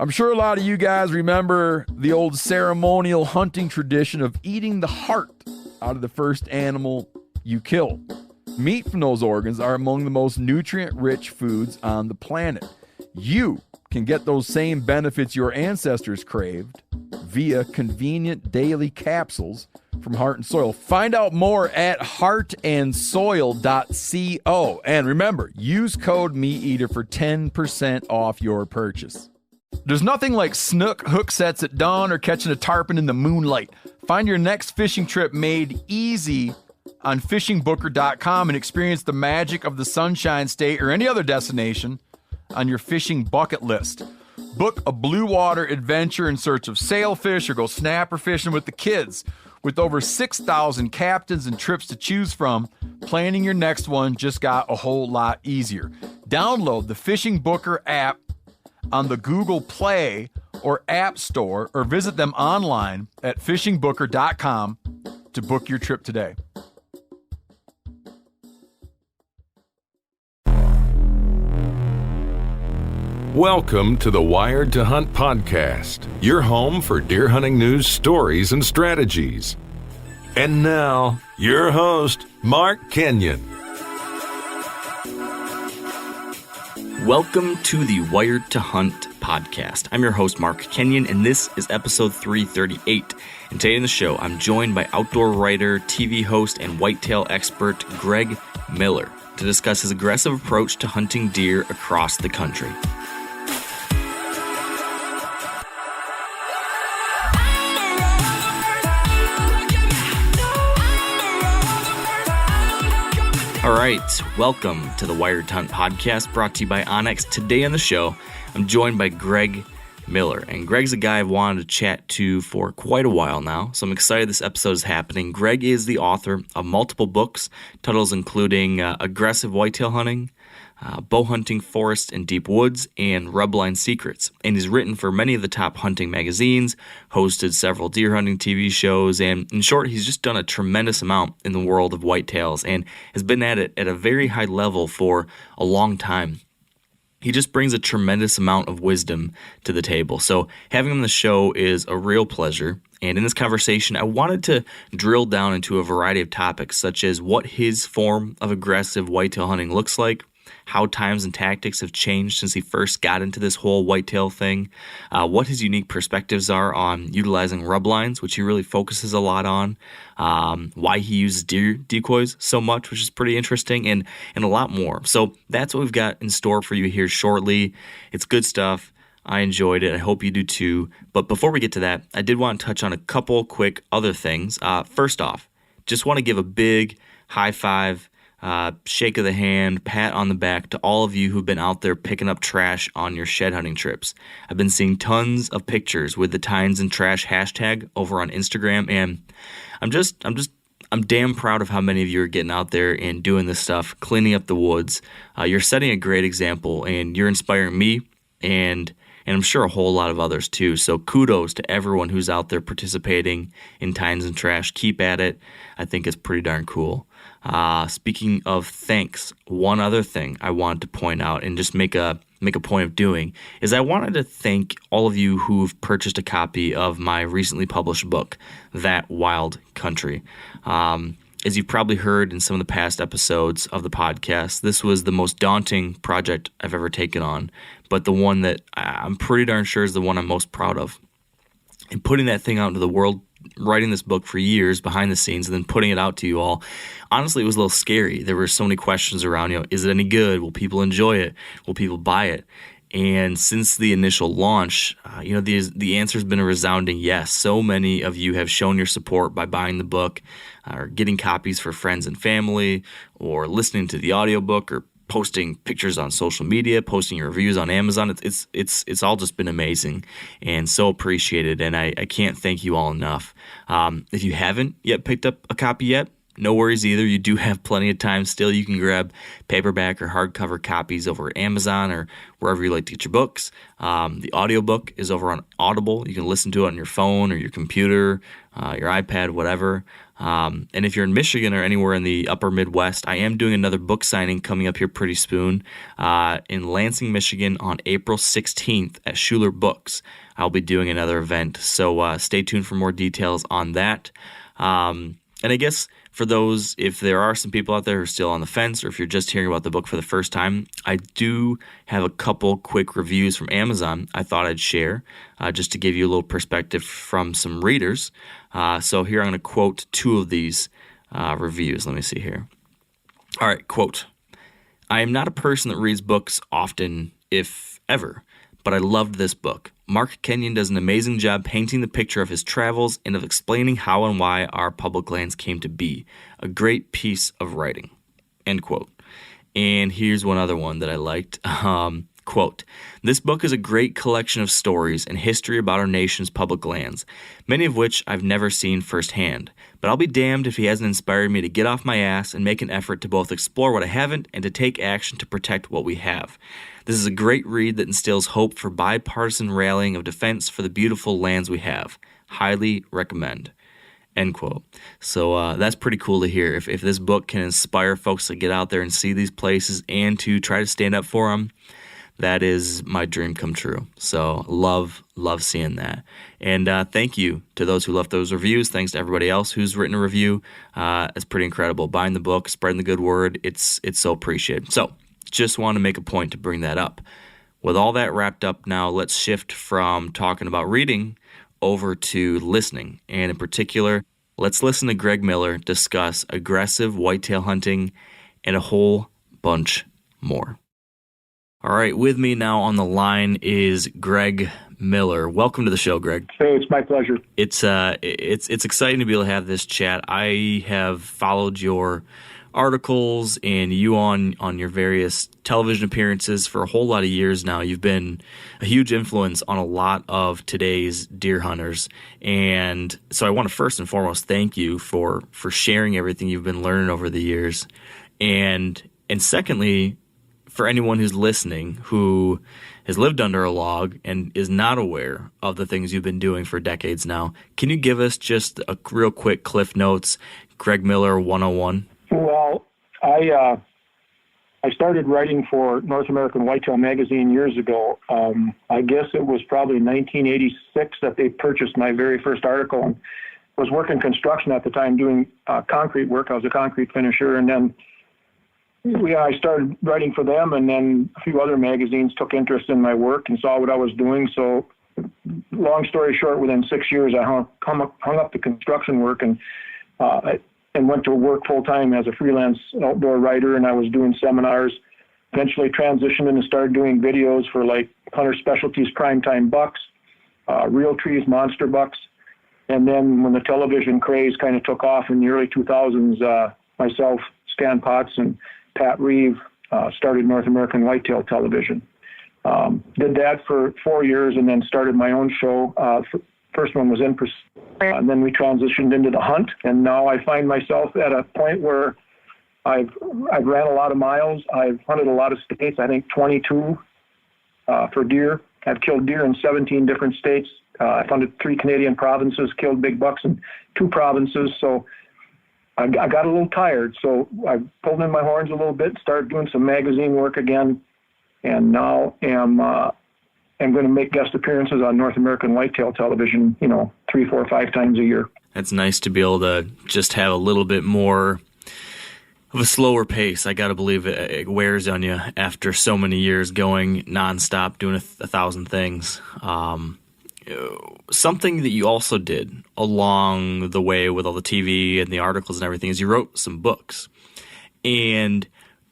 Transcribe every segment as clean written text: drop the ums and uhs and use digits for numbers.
I'm sure a lot of you guys remember the old ceremonial hunting tradition of eating the heart out of the first animal you kill. Meat from those organs are among the most nutrient-rich foods on the planet. You can get those same benefits your ancestors craved via convenient daily capsules from Heart and Soil. Find out more at heartandsoil.co. And remember, use code MeatEater for 10% off your purchase. There's nothing like snook hook sets at dawn or catching a tarpon in the moonlight. Find your next fishing trip made easy on fishingbooker.com and experience the magic of the Sunshine State or any other destination on your fishing bucket list. Book a blue water adventure in search of sailfish or go snapper fishing with the kids. With over 6,000 captains and trips to choose from, planning your next one just got a whole lot easier. Download the Fishing Booker app on the Google Play or App Store or visit them online at fishingbooker.com to book your trip today. Welcome to the Wired to Hunt podcast, your home for deer hunting news, stories, and strategies. And now, your host, Mark Kenyon. Welcome to the Wired to Hunt podcast. I'm your host, Mark Kenyon, and this is episode 338. And today in the show, I'm joined by outdoor writer, TV host, and whitetail expert Greg Miller to discuss his aggressive approach to hunting deer across the country. All right, welcome to the Wired to Hunt podcast brought to you by Onyx. Today on the show, I'm joined by Greg Miller, and Greg's a guy I've wanted to chat to for quite a while now, so I'm excited this episode is happening. Greg is the author of multiple books, titles including Aggressive Whitetail Hunting, Bow Hunting, Forest and Deep Woods, and Rubline Secrets. And he's written for many of the top hunting magazines, hosted several deer hunting TV shows, and in short, he's just done a tremendous amount in the world of whitetails and has been at it at a very high level for a long time. He just brings a tremendous amount of wisdom to the table. So having him on the show is a real pleasure. And in this conversation, I wanted to drill down into a variety of topics, such as what his form of aggressive whitetail hunting looks like, how times and tactics have changed since he first got into this whole whitetail thing, what his unique perspectives are on utilizing rub lines, which he really focuses a lot on, why he uses deer decoys so much, which is pretty interesting, and a lot more. So that's what we've got in store for you here shortly. It's good stuff. I enjoyed it. I hope you do too. But before we get to that, I did want to touch on a couple quick other things. First off, just want to give a big high five, shake of the hand, pat on the back to all of you who've been out there picking up trash on your shed hunting trips. I've been seeing tons of pictures with the Tines and Trash hashtag over on Instagram, and I'm damn proud of how many of you are getting out there and doing this stuff, cleaning up the woods. You're setting a great example, and you're inspiring me, and I'm sure a whole lot of others too. So kudos to everyone who's out there participating in Tines and Trash. Keep at it. I think it's pretty darn cool. Speaking of thanks, one other thing I wanted to point out and just make a point of doing is I wanted to thank all of you who've purchased a copy of my recently published book, That Wild Country. As you've probably heard in some of the past episodes of the podcast, this was the most daunting project I've ever taken on, but the one that I'm pretty darn sure is the one I'm most proud of. And putting that thing out into the world, writing this book for years behind the scenes and then putting it out to you all, honestly, it was a little scary. There were so many questions around, is it any good? Will people enjoy it? Will people buy it? And since the initial launch, the answer's been a resounding yes. So many of you have shown your support by buying the book or getting copies for friends and family or listening to the audiobook or posting pictures on social media, posting your reviews on Amazon. It's all just been amazing and so appreciated, and I can't thank you all enough. If you haven't yet picked up a copy yet, no worries either. You do have plenty of time still. You can grab paperback or hardcover copies over Amazon or wherever you like to get your books. The audiobook is over on Audible. You can listen to it on your phone or your computer, your iPad, whatever. And if you're in Michigan or anywhere in the upper Midwest, I am doing another book signing coming up here pretty soon in Lansing, Michigan on April 16th at Schuler Books. I'll be doing another event, so stay tuned for more details on that. And I guess for those, if there are some people out there who are still on the fence, or if you're just hearing about the book for the first time, I do have a couple quick reviews from Amazon I thought I'd share just to give you a little perspective from some readers. So here I'm going to quote two of these reviews. Let me see here. All right, quote, "I am not a person that reads books often, if ever, but I loved this book. Mark Kenyon does an amazing job painting the picture of his travels and of explaining how and why our public lands came to be. A great piece of writing." End quote. And here's one other one that I liked. Quote, "This book is a great collection of stories and history about our nation's public lands, many of which I've never seen firsthand. But I'll be damned if he hasn't inspired me to get off my ass and make an effort to both explore what I haven't and to take action to protect what we have. This is a great read that instills hope for bipartisan rallying of defense for the beautiful lands we have. Highly recommend." End quote. So that's pretty cool to hear. If this book can inspire folks to get out there and see these places and to try to stand up for them, that is my dream come true. So love seeing that. And thank you to those who left those reviews. Thanks to everybody else who's written a review. It's pretty incredible. Buying the book, spreading the good word, it's so appreciated. So just want to make a point to bring that up. With all that wrapped up now, let's shift from talking about reading over to listening. And in particular, let's listen to Greg Miller discuss aggressive whitetail hunting and a whole bunch more. All right, with me now on the line is Greg Miller. Welcome to the show, Greg. Hey, it's my pleasure. It's exciting to be able to have this chat. I have followed your articles and you on your various television appearances for a whole lot of years now. You've been a huge influence on a lot of today's deer hunters. And so I want to first and foremost thank you for sharing everything you've been learning over the years. And secondly, for anyone who's listening who has lived under a log and is not aware of the things you've been doing for decades now, can you give us just a real quick Cliff Notes, Greg Miller 101? Well, I started writing for North American Whitetail magazine years ago. I guess it was probably 1986 that they purchased my very first article, and was working construction at the time doing concrete work. I was a concrete finisher, and then I started writing for them, and then a few other magazines took interest in my work and saw what I was doing. So long story short, within 6 years, I hung up the construction work and went to work full-time as a freelance outdoor writer, and I was doing seminars, eventually transitioned and started doing videos for like Hunter Specialties Primetime Bucks, Real Trees Monster Bucks. And then when the television craze kind of took off in the early 2000s, myself, Stan Potts, and Pat Reeve started North American Whitetail Television. Did that for 4 years and then started my own show. First one was in Pursuit, and then we transitioned into the hunt. And now I find myself at a point where I've ran a lot of miles. I've hunted a lot of states, I think 22 for deer. I've killed deer in 17 different states. I've hunted 3 Canadian provinces, killed big bucks in 2 provinces. So I got a little tired, so I pulled in my horns a little bit, started doing some magazine work again, and now am going to make guest appearances on North American Whitetail Television, 3, 4, 5 times a year. That's nice to be able to just have a little bit more of a slower pace. I got to believe it wears on you after so many years going nonstop, doing 1,000 things. Something that you also did along the way with all the TV and the articles and everything is you wrote some books. And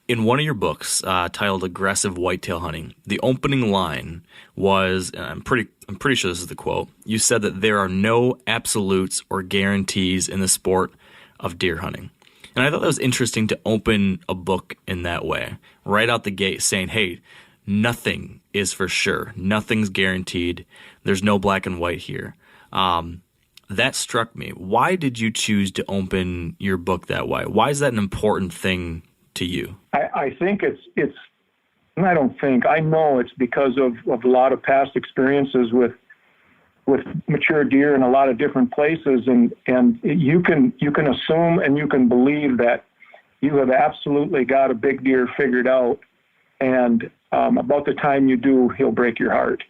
in one of your books titled Aggressive Whitetail Hunting, the opening line was, and I'm pretty sure this is the quote, you said that there are no absolutes or guarantees in the sport of deer hunting. And I thought that was interesting to open a book in that way, right out the gate saying, hey, nothing is for sure. Nothing's guaranteed. There's no black and white here. that struck me. Why did you choose to open your book that way? Why is that an important thing to you? I think I don't think, I know it's because of a lot of past experiences with mature deer in a lot of different places. And you can assume and you can believe that you have absolutely got a big deer figured out. And about the time you do, he'll break your heart.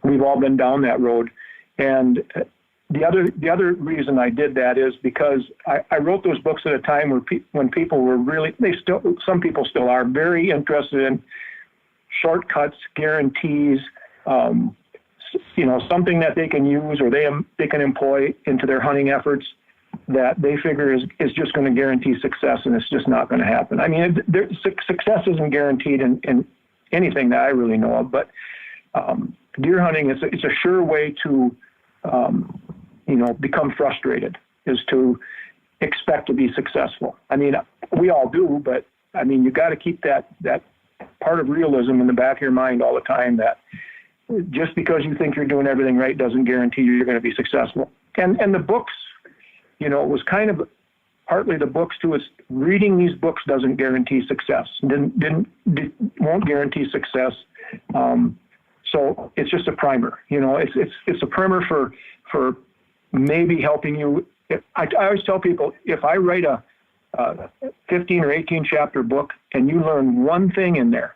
We've all been down that road. And the other reason I did that is because I wrote those books at a time when people were really, some people still are very interested in shortcuts, guarantees, something that they can use or they can employ into their hunting efforts that they figure is just going to guarantee success, and it's just not going to happen. I mean, success isn't guaranteed in anything that I really know of, but deer hunting it's a sure way to become frustrated, is to expect to be successful. I mean, we all do, but I mean, you got to keep that part of realism in the back of your mind all the time, that just because you think you're doing everything right doesn't guarantee you're going to be successful. And the books, it was kind of partly the books too. Is reading these books doesn't guarantee success. Won't guarantee success. So it's just a primer. It's a primer for maybe helping you. I always tell people, if I write a 15 or 18 chapter book and you learn one thing in there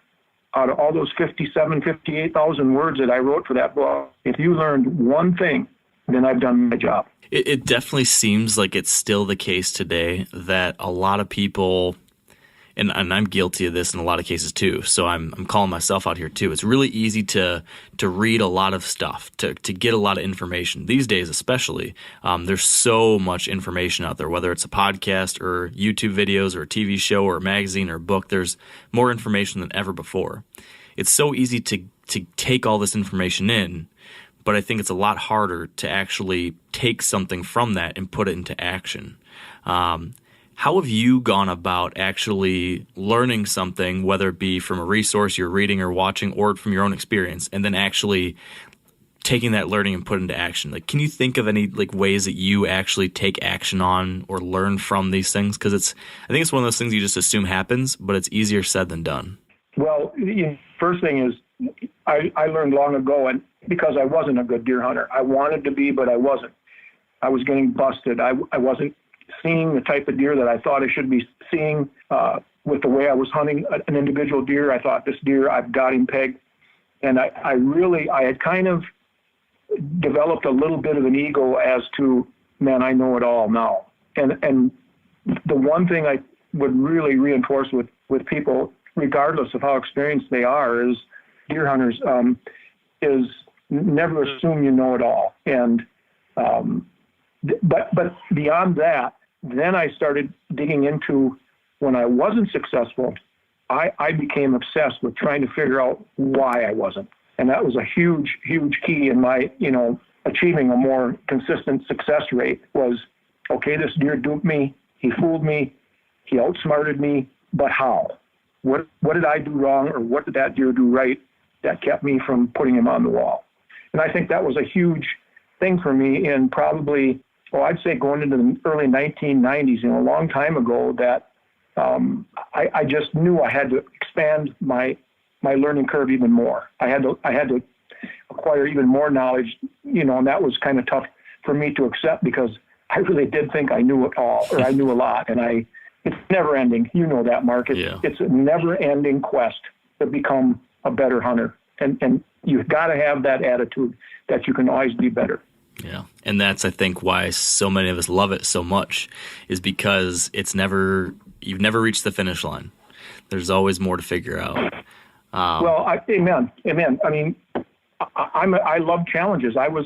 out of all those 58,000 words that I wrote for that book, if you learned one thing, then I've done my job. It definitely seems like it's still the case today that a lot of people, and I'm guilty of this in a lot of cases too, so I'm calling myself out here too. It's really easy to read a lot of stuff, to get a lot of information. These days especially, there's so much information out there, whether it's a podcast or YouTube videos or a TV show or a magazine or a book. There's more information than ever before. It's so easy to take all this information in, but I think it's a lot harder to actually take something from that and put it into action. How have you gone about actually learning something, whether it be from a resource you're reading or watching or from your own experience, and then actually taking that learning and put it into action? Like, can you think of any ways that you actually take action on or learn from these things? Because I think it's one of those things you just assume happens, but it's easier said than done. Well, first thing is I learned long ago, and because I wasn't a good deer hunter. I wanted to be, but I wasn't. I was getting busted. I wasn't seeing the type of deer that I thought I should be seeing with the way I was hunting an individual deer. I thought, this deer, I've got him pegged. And I had kind of developed a little bit of an ego as to, man, I know it all now. And the one thing I would really reinforce with people, regardless of how experienced they are, is deer hunters, is never assume you know it all. And but beyond that, then I started digging into, when I wasn't successful, I became obsessed with trying to figure out why I wasn't. And that was a huge, huge key in my, achieving a more consistent success rate was, okay, this deer duped me, he fooled me, he outsmarted me, but how? What did I do wrong, or what did that deer do right that kept me from putting him on the wall? And I think that was a huge thing for me in probably, I'd say going into the early 1990s, a long time ago, that I just knew I had to expand my learning curve even more. I had to acquire even more knowledge, and that was kind of tough for me to accept, because I really did think I knew it all, or I knew a lot. And it's never ending. You know that, Mark. It's a never ending quest to become a better hunter. And you've got to have that attitude that you can always be better. Yeah. And that's, I think, why so many of us love it so much, is because you've never reached the finish line. There's always more to figure out. Amen. I mean, I love challenges. I was,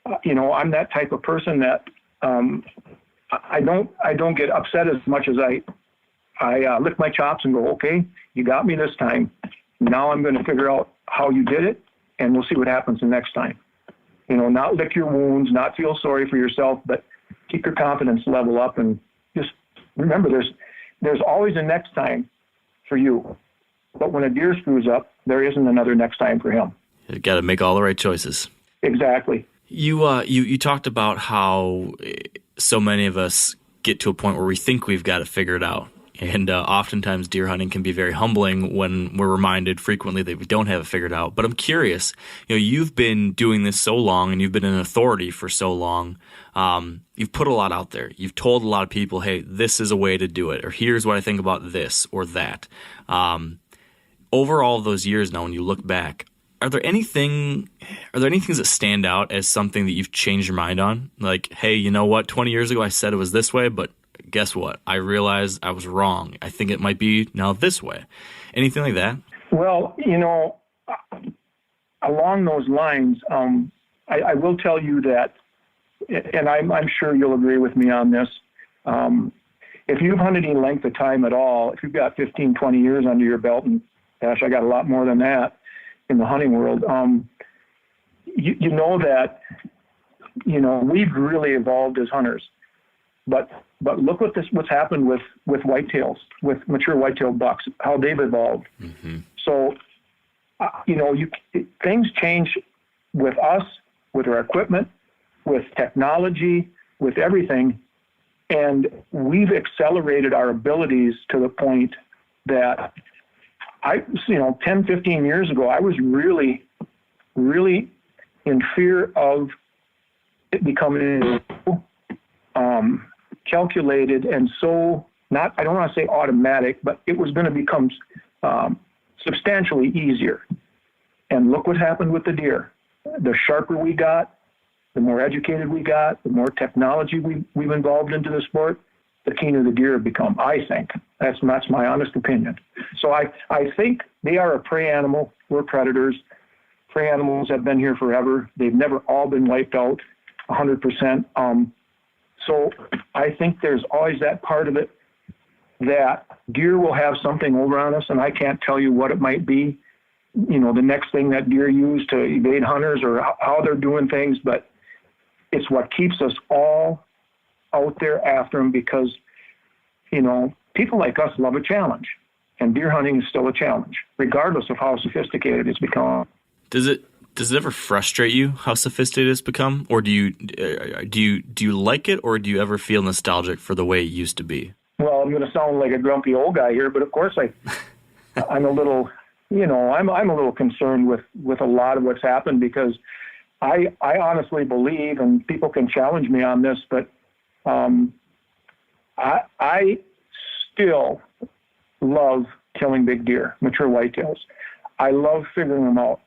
I'm that type of person that I don't get upset as much as I lick my chops and go, okay, you got me this time. Now I'm going to figure out how you did it, and we'll see what happens the next time. Not lick your wounds, not feel sorry for yourself, but keep your confidence level up, and just remember there's always a next time for you. But when a deer screws up, there isn't another next time for him. You've got to make all the right choices. Exactly. You talked about how so many of us get to a point where we think we've got it figured out. And oftentimes deer hunting can be very humbling when we're reminded frequently that we don't have it figured out. But I'm curious, you've been doing this so long and you've been an authority for so long. You've put a lot out there. You've told a lot of people, hey, this is a way to do it, or here's what I think about this or that. Over all of those years now, when you look back, are there any things that stand out as something that you've changed your mind on? Like, hey, you know what? 20 years ago I said it was this way, but guess what? I realized I was wrong. I think it might be now this way. Anything like that? Well, along those lines, I will tell you that, and I'm sure you'll agree with me on this. If you've hunted any length of time at all, if you've got 15, 20 years under your belt, and gosh, I got a lot more than that in the hunting world, you know that, we've really evolved as hunters. But look what's happened with whitetails, with mature whitetail bucks, how they've evolved. Mm-hmm. So, things change with us, with our equipment, with technology, with everything. And we've accelerated our abilities to the point that 10, 15 years ago, I was really, really in fear of it becoming calculated and so I don't want to say automatic, but it was going to become substantially easier. And look what happened with the deer. The sharper we got, the more educated we got, the more technology we've involved into the sport, the keener the deer have become, I think. That's my honest opinion. So I think they are a prey animal. We're predators. Prey animals have been here forever. They've never all been wiped out 100%. So I think there's always that part of it that deer will have something over on us, and I can't tell you what it might be. The next thing that deer use to evade hunters or how they're doing things, but it's what keeps us all out there after them because, people like us love a challenge, and deer hunting is still a challenge, regardless of how sophisticated it's become. Does it ever frustrate you how sophisticated it's become, or do you like it, or do you ever feel nostalgic for the way it used to be? Well, I'm going to sound like a grumpy old guy here, but of course I'm a little, I'm a little concerned with a lot of what's happened because I honestly believe, and people can challenge me on this, but I still love killing big deer, mature whitetails. I love figuring them out.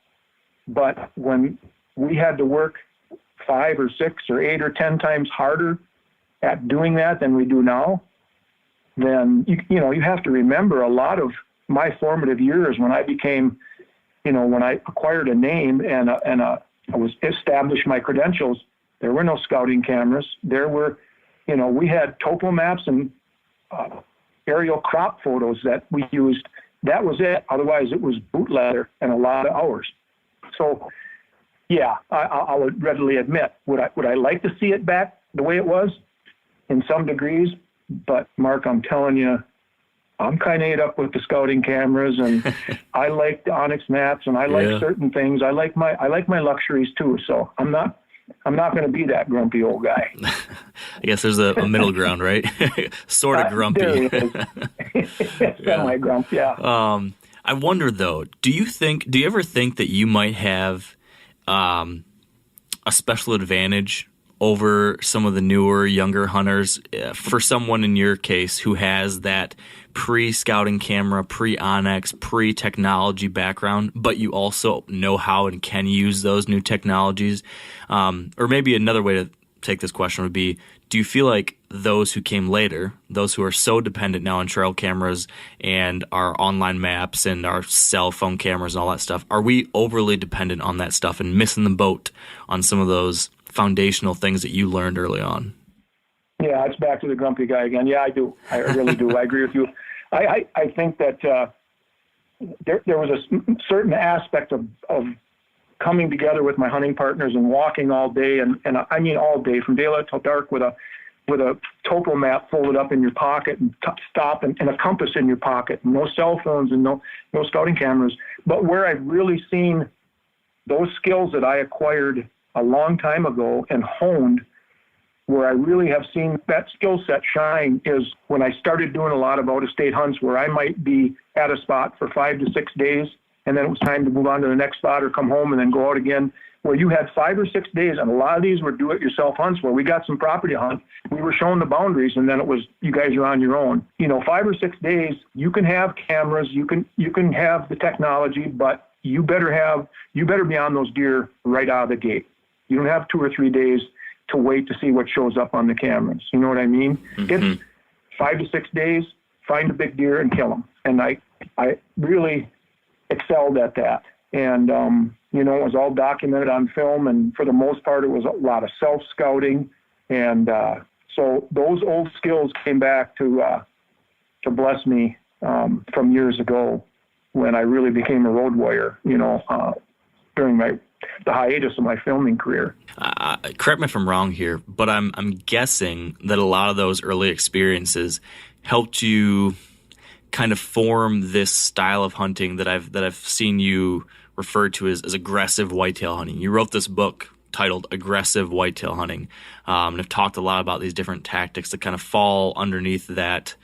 But when we had to work 5 or 6 or 8 or 10 times harder at doing that than we do now, then you have to remember a lot of my formative years when I became, when I acquired a name and I was established my credentials. There were no scouting cameras. There were, we had topo maps and aerial crop photos that we used. That was it. Otherwise, it was boot leather and a lot of hours. So, yeah, I'll readily admit, would I like to see it back the way it was in some degrees? But, Mark, I'm telling you, I'm kind of ate up with the scouting cameras, and I like the Onyx maps, and I like certain things. I like my luxuries too. So I'm not going to be that grumpy old guy. I guess there's a middle ground, right? Sort of grumpy. There it is. Semi-grump, yeah. I wonder, though, do you ever think that you might have a special advantage over some of the newer, younger hunters for someone in your case who has that pre-scouting camera, pre-Onyx, pre-technology background, but you also know how and can use those new technologies? Or maybe another way to take this question would be, do you feel like those who came later, those who are so dependent now on trail cameras and our online maps and our cell phone cameras and all that stuff, are we overly dependent on that stuff and missing the boat on some of those foundational things that you learned early on? Yeah, it's back to the grumpy guy again. Yeah, I do. I really do. I agree with you. I think that there was a certain aspect of coming together with my hunting partners and walking all day, and I mean all day, from daylight till dark, with a topo map folded up in your pocket and stop and a compass in your pocket, no cell phones and no scouting cameras. But where I've really seen those skills that I acquired a long time ago and honed, where I really have seen that skill set shine, is when I started doing a lot of out-of-state hunts where I might be at a spot for 5 to 6 days, and then it was time to move on to the next spot or come home and then go out again, where you had 5 or 6 days, and a lot of these were do-it-yourself hunts where we got some property hunt, we were showing the boundaries, and then it was, you guys are on your own. 5 or 6 days, you can have cameras, you can have the technology, but you better be on those deer right out of the gate. You don't have 2 or 3 days to wait to see what shows up on the cameras. You know what I mean? Mm-hmm. It's 5 to 6 days, find a big deer and kill them. And I really excelled at that. And, it was all documented on film. And for the most part, it was a lot of self-scouting. And so those old skills came back to bless me from years ago when I really became a road warrior, during the hiatus of my filming career. Correct me if I'm wrong here, but I'm guessing that a lot of those early experiences helped you kind of form this style of hunting that I've seen you refer to as aggressive whitetail hunting. You wrote this book titled Aggressive Whitetail Hunting, and have talked a lot about these different tactics that kind of fall underneath that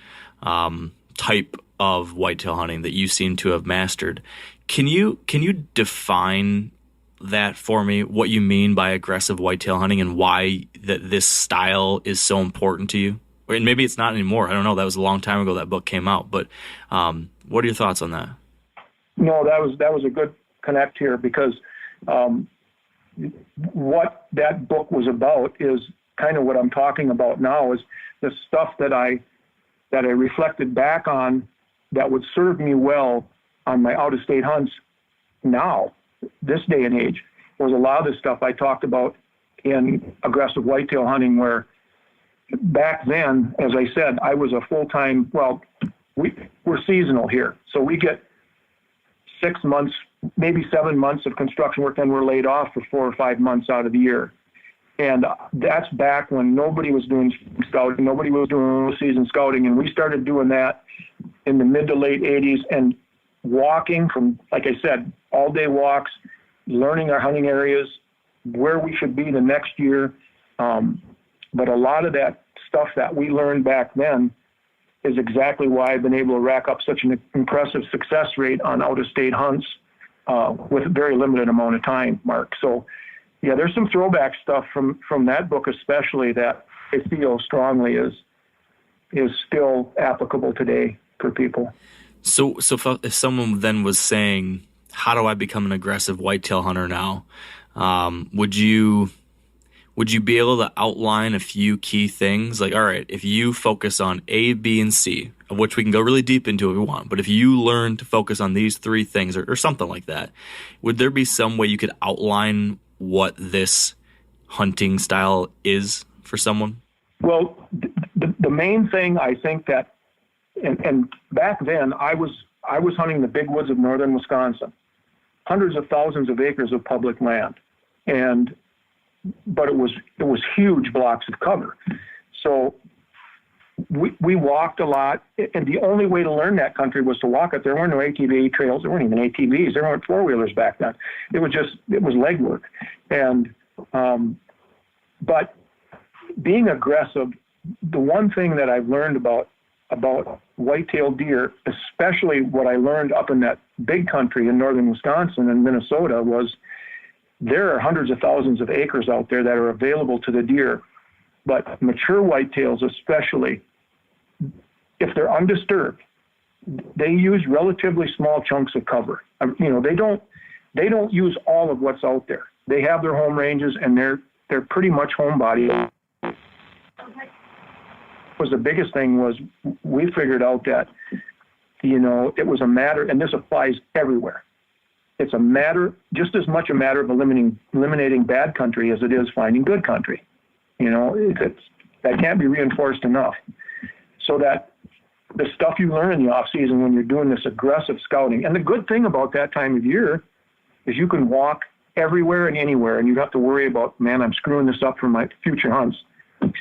type of whitetail hunting that you seem to have mastered. Can you define that for me, what you mean by aggressive whitetail hunting and why that this style is so important to you? And maybe it's not anymore. I don't know. That was a long time ago that book came out, but what are your thoughts on that? No, that was a good connect here, because what that book was about is kind of what I'm talking about now, is the stuff that I reflected back on that would serve me well on my out-of-state hunts now, this day and age. Was a lot of the stuff I talked about in aggressive whitetail hunting, where back then, as I said, I was a full-time, we're seasonal here. So we get 6 months, maybe 7 months of construction work, then we're laid off for 4 or 5 months out of the year. And that's back when nobody was doing scouting, nobody was doing season scouting. And we started doing that in the mid to late 80s, and walking from, like I said, all day walks, learning our hunting areas, where we should be the next year. But a lot of that stuff that we learned back then is exactly why I've been able to rack up such an impressive success rate on out-of-state hunts with a very limited amount of time, Mark. So, yeah, there's some throwback stuff from that book especially that I feel strongly is still applicable today for people. So if someone then was saying, how do I become an aggressive whitetail hunter now? Would you be able to outline a few key things? Like, all right, if you focus on A, B, and C, of which we can go really deep into if we want, but if you learn to focus on these 3 things or something like that, would there be some way you could outline what this hunting style is for someone? Well, the main thing I think that, and back then I was hunting the big woods of northern Wisconsin, hundreds of thousands of acres of public land, but it was huge blocks of cover. So we walked a lot, and the only way to learn that country was to walk it. There weren't no ATV trails. There weren't even ATVs. There weren't 4-wheelers back then. It was legwork. And but being aggressive, the one thing that I've learned about white-tailed deer, especially what I learned up in that big country in northern Wisconsin and Minnesota, was there are hundreds of thousands of acres out there that are available to the deer. But mature whitetails especially, if they're undisturbed, they use relatively small chunks of cover. They don't use all of what's out there. They have their home ranges, and they're pretty much homebody. Was the biggest thing was we figured out that, it was a matter, and this applies everywhere. It's a matter, just as much a matter of eliminating bad country as it is finding good country. That can't be reinforced enough. So that the stuff you learn in the off season when you're doing this aggressive scouting, and the good thing about that time of year is you can walk everywhere and anywhere, and you don't have to worry about, man, I'm screwing this up for my future hunts.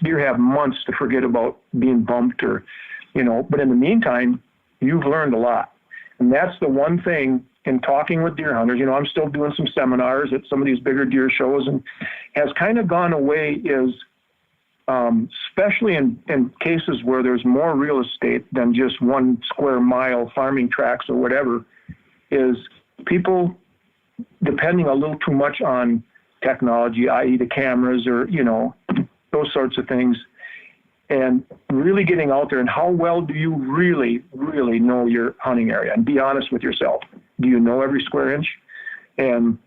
Deer have months to forget about being bumped but in the meantime, you've learned a lot. And that's the one thing, in talking with deer hunters, I'm still doing some seminars at some of these bigger deer shows, and has kind of gone away is, especially in cases where there's more real estate than just 1 square mile farming tracts or whatever, is people depending a little too much on technology, i.e. the cameras or, those sorts of things, and really getting out there. And how well do you really, really know your hunting area? And be honest with yourself. Do you know every square inch? And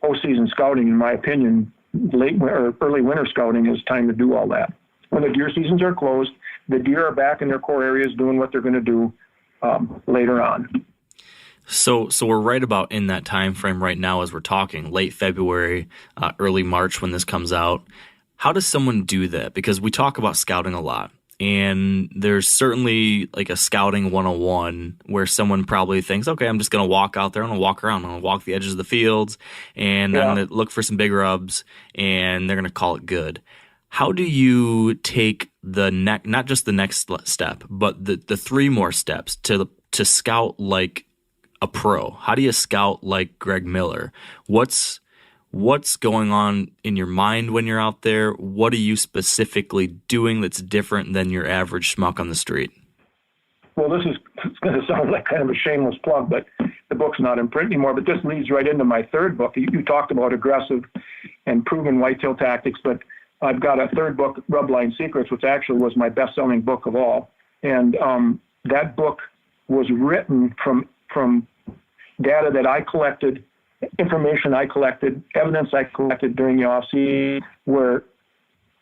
post-season scouting, in my opinion, early winter scouting is time to do all that. When the deer seasons are closed, the deer are back in their core areas doing what they're going to do later on. So we're right about in that time frame right now as we're talking, late February, early March when this comes out. How does someone do that? Because we talk about scouting a lot, and there's certainly like a scouting 101 where someone probably thinks, okay, I'm just going to walk out there, I'm going to walk around, I'm going to walk the edges of the fields, and I'm going to look for some big rubs, and they're going to call it good. How do you take not just the next step, but the 3 more steps to scout like a pro? How do you scout like Greg Miller? What's going on in your mind when you're out there? What are you specifically doing that's different than your average schmuck on the street? Well, it's going to sound like kind of a shameless plug, but the book's not in print anymore. But this leads right into my 3rd book. You talked about aggressive and proven whitetail tactics, but I've got a 3rd book, Rubline Secrets, which actually was my best-selling book of all. And that book was written from data that I collected, information I collected, evidence I collected during the off-season, where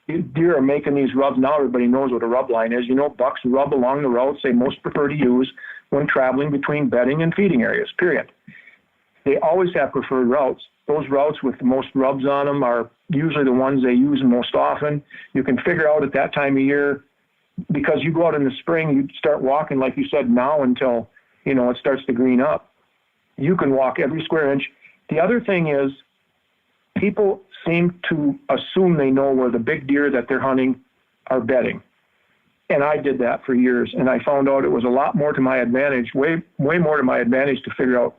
deer are making these rubs. Now everybody knows what a rub line is. Bucks rub along the routes they most prefer to use when traveling between bedding and feeding areas, period. They always have preferred routes. Those routes with the most rubs on them are usually the ones they use most often. You can figure out at that time of year, because you go out in the spring, you start walking, like you said, now until, it starts to green up. You can walk every square inch. The other thing is, people seem to assume they know where the big deer that they're hunting are bedding. And I did that for years, and I found out it was a lot more to my advantage, way more to my advantage to figure out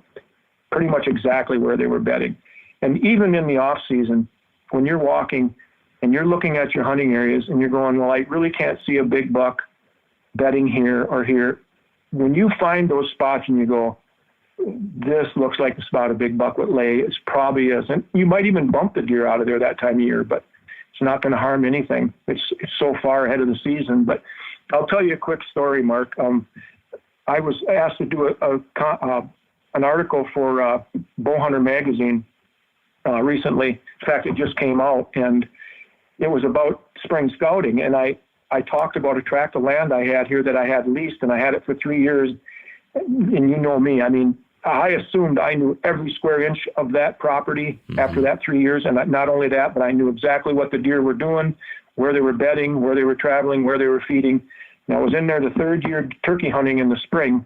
pretty much exactly where they were bedding. And even in the off season, when you're walking and you're looking at your hunting areas and you're going, well, I really can't see a big buck bedding here or here. When you find those spots and you go, this looks like the spot a big buck would lay, it probably isn't. You might even bump the deer out of there that time of year, but it's not going to harm anything. It's so far ahead of the season. But I'll tell you a quick story, Mark. I was asked to do an article for Bowhunter magazine recently. In fact, it just came out, and it was about spring scouting. And I talked about a tract of land I had here that I had leased, and I had it for 3 years. And you know me, I mean, I assumed I knew every square inch of that property after that 3 years. And not only that, but I knew exactly what the deer were doing, where they were bedding, where they were traveling, where they were feeding. And I was in there the 3rd year turkey hunting in the spring,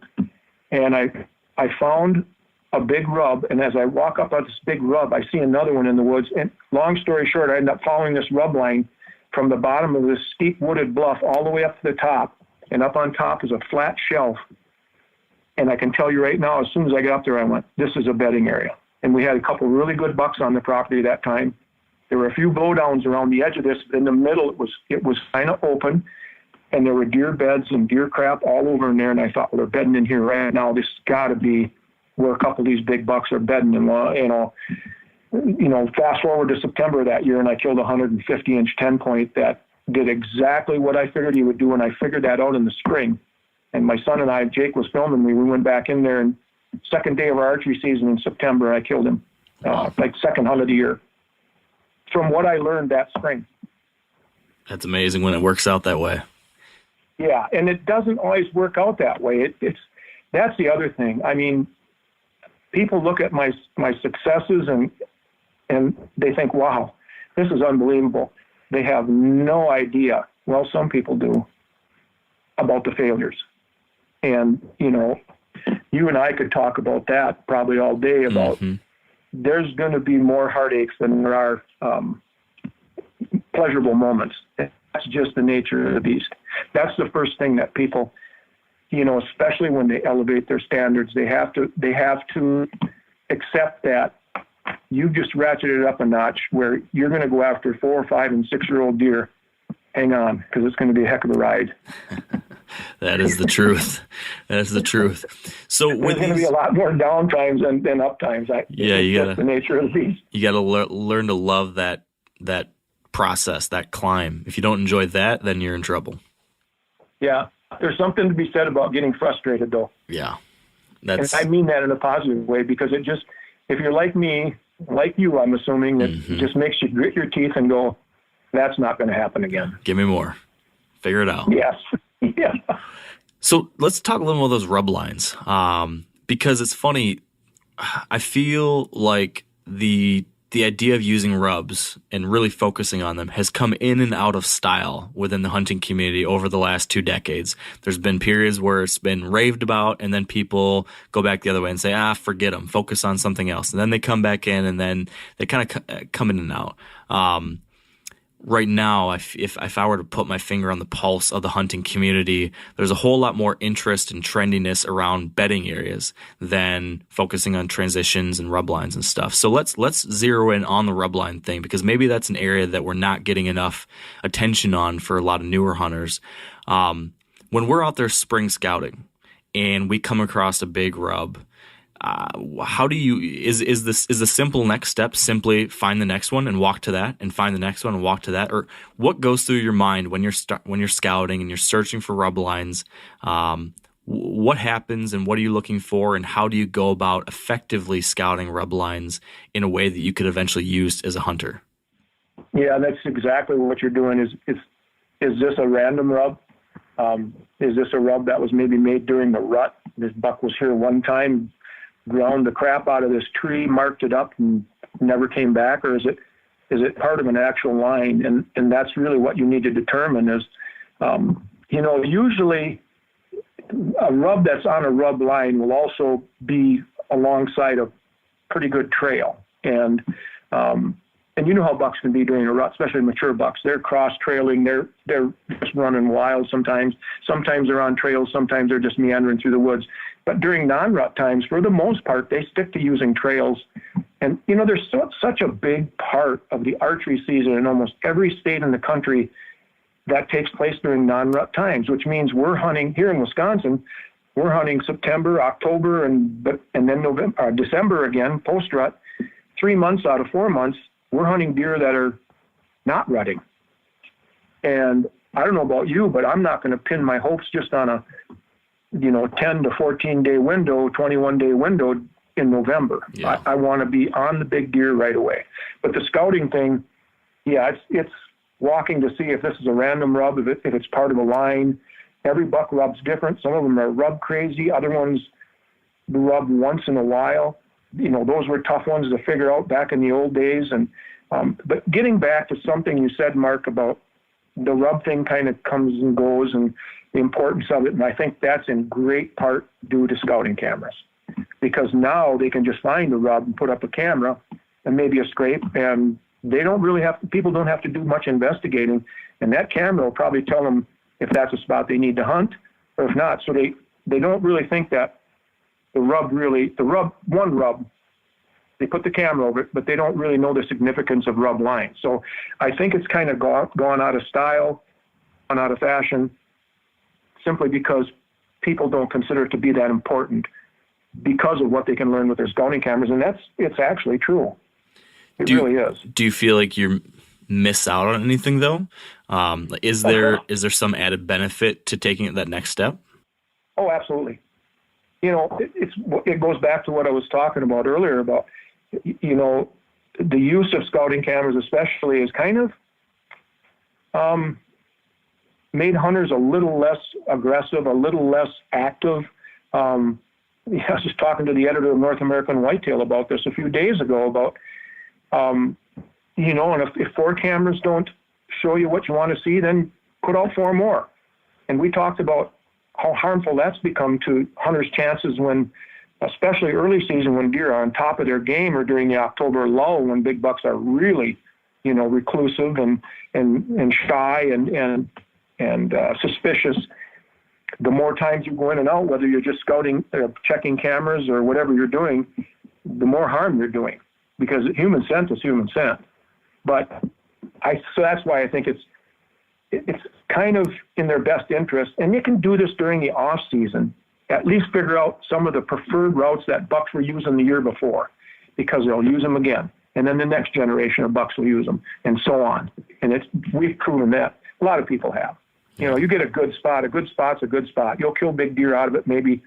and I found a big rub. And as I walk up on this big rub, I see another one in the woods. And long story short, I end up following this rub line from the bottom of this steep wooded bluff all the way up to the top. And up on top is a flat shelf. And I can tell you right now, as soon as I got up there, I went, this is a bedding area. And we had a couple really good bucks on the property that time. There were a few blowdowns around the edge of this. In the middle, it was kind of open, and there were deer beds and deer crap all over in there. And I thought, well, they're bedding in here right now. This has got to be where a couple of these big bucks are bedding. And, fast forward to September of that year, and I killed a 150-inch 10-point that did exactly what I figured he would do, and I figured that out in the spring. And my son and I, Jake was filming me. We went back in there, and second day of our archery season in September, I killed him, like second hunt of the year, from what I learned that spring. That's amazing when it works out that way. Yeah, and it doesn't always work out that way. That's the other thing. I mean, people look at my successes and they think, wow, this is unbelievable. They have no idea. Well, some people do, about the failures. And, you and I could talk about that probably all day about there's going to be more heartaches than there are pleasurable moments. That's just the nature of the beast. That's the first thing that people especially when they elevate their standards, they have to accept that you just ratcheted it up a notch where you're going to go after 4, 5, and 6-year-old deer. Hang on, because it's going to be a heck of a ride. That is the truth. That is the truth. So there's going to be a lot more down times than up times. That's the nature of the beast. You got to learn to love that process, that climb. If you don't enjoy that, then you're in trouble. Yeah, there's something to be said about getting frustrated, though. Yeah, and I mean that in a positive way, because it just, if you're like me, like you, I'm assuming that it just makes you grit your teeth and go, that's not going to happen again. Give me more. Figure it out. Yes. Yeah. So let's talk a little more about those rub lines, because it's funny. I feel like the idea of using rubs and really focusing on them has come in and out of style within the hunting community over the last 2 decades. There's been periods where it's been raved about, and then people go back the other way and say, forget them, focus on something else. And then they come back in, and then they kind of come in and out. Right now, if I were to put my finger on the pulse of the hunting community, there's a whole lot more interest and trendiness around bedding areas than focusing on transitions and rub lines and stuff. So let's zero in on the rub line thing, because maybe that's an area that we're not getting enough attention on for a lot of newer hunters. When we're out there spring scouting and we come across a big rub, how do you, is the simple next step simply find the next one and walk to that, and find the next one and walk to that? Or what goes through your mind when you're scouting and you're searching for rub lines? What happens and what are you looking for, and how do you go about effectively scouting rub lines in a way that you could eventually use as a hunter? Yeah, that's exactly what you're doing. Is this a random rub? Is this a rub that was maybe made during the rut? This buck was here one time, ground the crap out of this tree, marked it up, and never came back? Or is it part of an actual line? And that's really what you need to determine is, usually a rub that's on a rub line will also be alongside a pretty good trail. And you know how bucks can be during a rut, especially mature bucks. They're cross-trailing. They're just running wild sometimes. Sometimes they're on trails. Sometimes they're just meandering through the woods. But during non-rut times, for the most part, they stick to using trails. And, there's such a big part of the archery season in almost every state in the country that takes place during non-rut times, which means we're hunting here in Wisconsin. We're hunting September, October, and then November, December again, post-rut. 3 months out of 4 months, we're hunting deer that are not rutting. And I don't know about you, but I'm not going to pin my hopes just on a 10 to 14 day window, 21 day window in November. Yeah. I want to be on the big deer right away. But the scouting thing, it's walking to see if this is a random rub, if it's part of a line. Every buck rub's different. Some of them are rub crazy. Other ones rub once in a while. Those were tough ones to figure out back in the old days. And but getting back to something you said, Mark, about the rub thing kind of comes and goes and the importance of it. And I think that's in great part due to scouting cameras, because now they can just find the rub and put up a camera and maybe a scrape, and people don't have to do much investigating. And that camera will probably tell them if that's a spot they need to hunt or if not. So they don't really think that one rub, they put the camera over it, but they don't really know the significance of rub lines. So I think it's kind of gone out of style, gone out of fashion, simply because people don't consider it to be that important because of what they can learn with their scouting cameras. And it's actually true. It really is. Do you feel like you miss out on anything though? Is there some added benefit to taking that next step? Oh, absolutely. It goes back to what I was talking about earlier about, the use of scouting cameras especially is kind of made hunters a little less aggressive, a little less active. I was just talking to the editor of North American Whitetail about this a few days ago about, and if 4 cameras don't show you what you want to see, then put out 4 more. And we talked about how harmful that's become to hunters' chances when, especially early season, when deer are on top of their game, or during the October lull when big bucks are really, reclusive and shy and suspicious. the more times you go in and out, whether you're just scouting, checking cameras or whatever you're doing, the more harm you're doing, because human scent is human scent. But so that's why I think it's kind of in their best interest, and you can do this during the off season. At least figure out some of the preferred routes that bucks were using the year before, because they'll use them again. And then the next generation of bucks will use them, and so on. And we've proven that. A lot of people have. You get a good spot. A good spot's a good spot. You'll kill big deer out of it maybe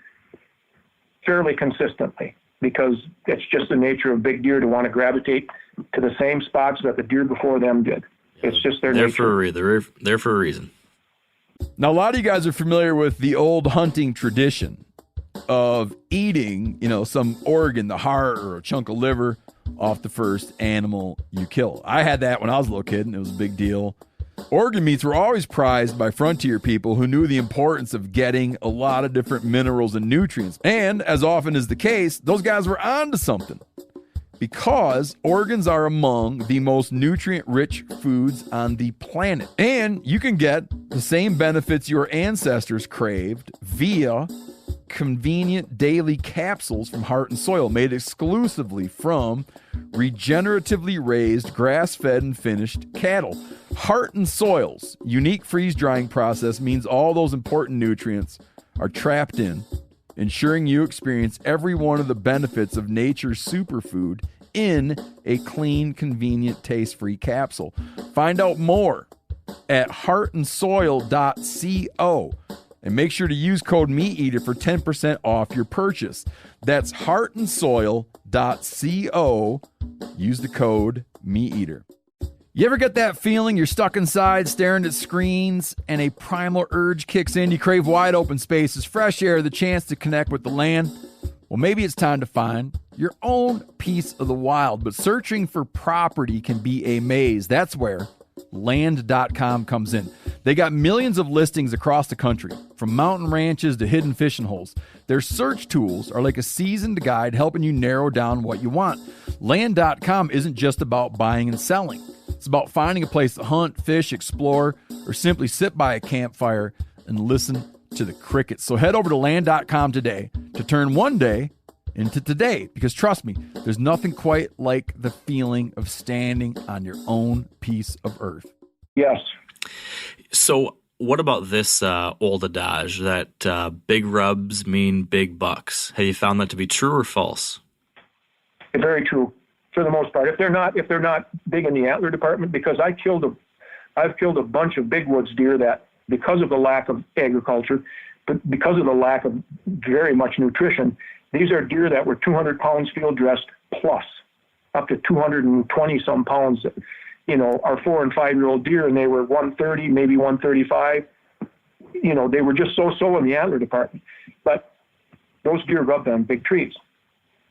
fairly consistently, because it's just the nature of big deer to want to gravitate to the same spots that the deer before them did. It's just their nature. They're there for a reason. Now, a lot of you guys are familiar with the old hunting tradition of eating, some organ, the heart or a chunk of liver off the first animal you kill. I had that when I was a little kid, and it was a big deal. Organ meats were always prized by frontier people who knew the importance of getting a lot of different minerals and nutrients. And as often is the case, those guys were onto something, because organs are among the most nutrient-rich foods on the planet. And you can get the same benefits your ancestors craved via convenient daily capsules from Heart and Soil, made exclusively from regeneratively raised, grass-fed, and finished cattle. Heart and Soil's unique freeze-drying process means all those important nutrients are trapped in, ensuring you experience every one of the benefits of nature's superfood in a clean, convenient, taste-free capsule. Find out more at heartandsoil.co, and make sure to use code MeatEater for 10% off your purchase. That's heartandsoil.co. Use the code MeatEater. You ever get that feeling you're stuck inside staring at screens and a primal urge kicks in? You crave wide open spaces, fresh air, the chance to connect with the land. Well, maybe it's time to find your own piece of the wild, but searching for property can be a maze. That's where land.com comes in. They got millions of listings across the country, from mountain ranches to hidden fishing holes. Their search tools are like a seasoned guide helping you narrow down what you want. Land.com isn't just about buying and selling. It's about finding a place to hunt, fish, explore, or simply sit by a campfire and listen to the crickets. So head over to land.com today to turn one day into today, because trust me, there's nothing quite like the feeling of standing on your own piece of earth. Yes. So what about this old adage that big rubs mean big bucks? Have you found that to be true or false? Very true, for the most part. If they're not big in the antler department, because I've killed a bunch of big woods deer that, because of the lack of agriculture, but because of the lack of very much nutrition, these are deer that were 200 pounds field dressed plus, up to 220 some pounds. Our 4 and 5 year old deer, and they were 130, maybe 135. They were just so in the antler department. But those deer rubbed on big trees,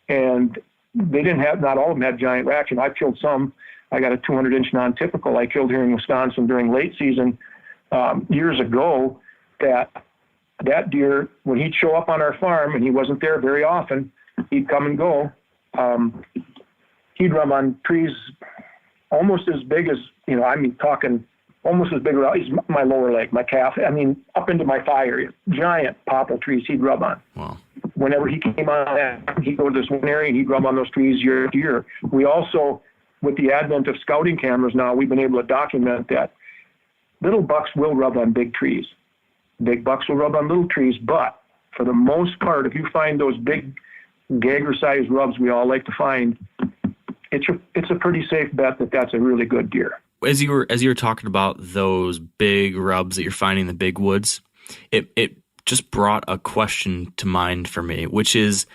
and not all of them had giant reaction. I've killed some. I got a 200-inch non-typical I killed here in Wisconsin during late season years ago. That deer, when he'd show up on our farm, and he wasn't there very often, he'd come and go. He'd rub on trees almost as big as, talking almost as big as my lower leg, my calf. Up into my thigh area. Giant popple trees he'd rub on. Wow. Whenever he came on that, he'd go to this one area and he'd rub on those trees year to year. We also, with the advent of scouting cameras now, we've been able to document that little bucks will rub on big trees. Big bucks will rub on little trees, but for the most part, if you find those big gagger-sized rubs we all like to find, it's a pretty safe bet that that's a really good deer. As you were talking about those big rubs that you're finding in the big woods, it just brought a question to mind for me, which is,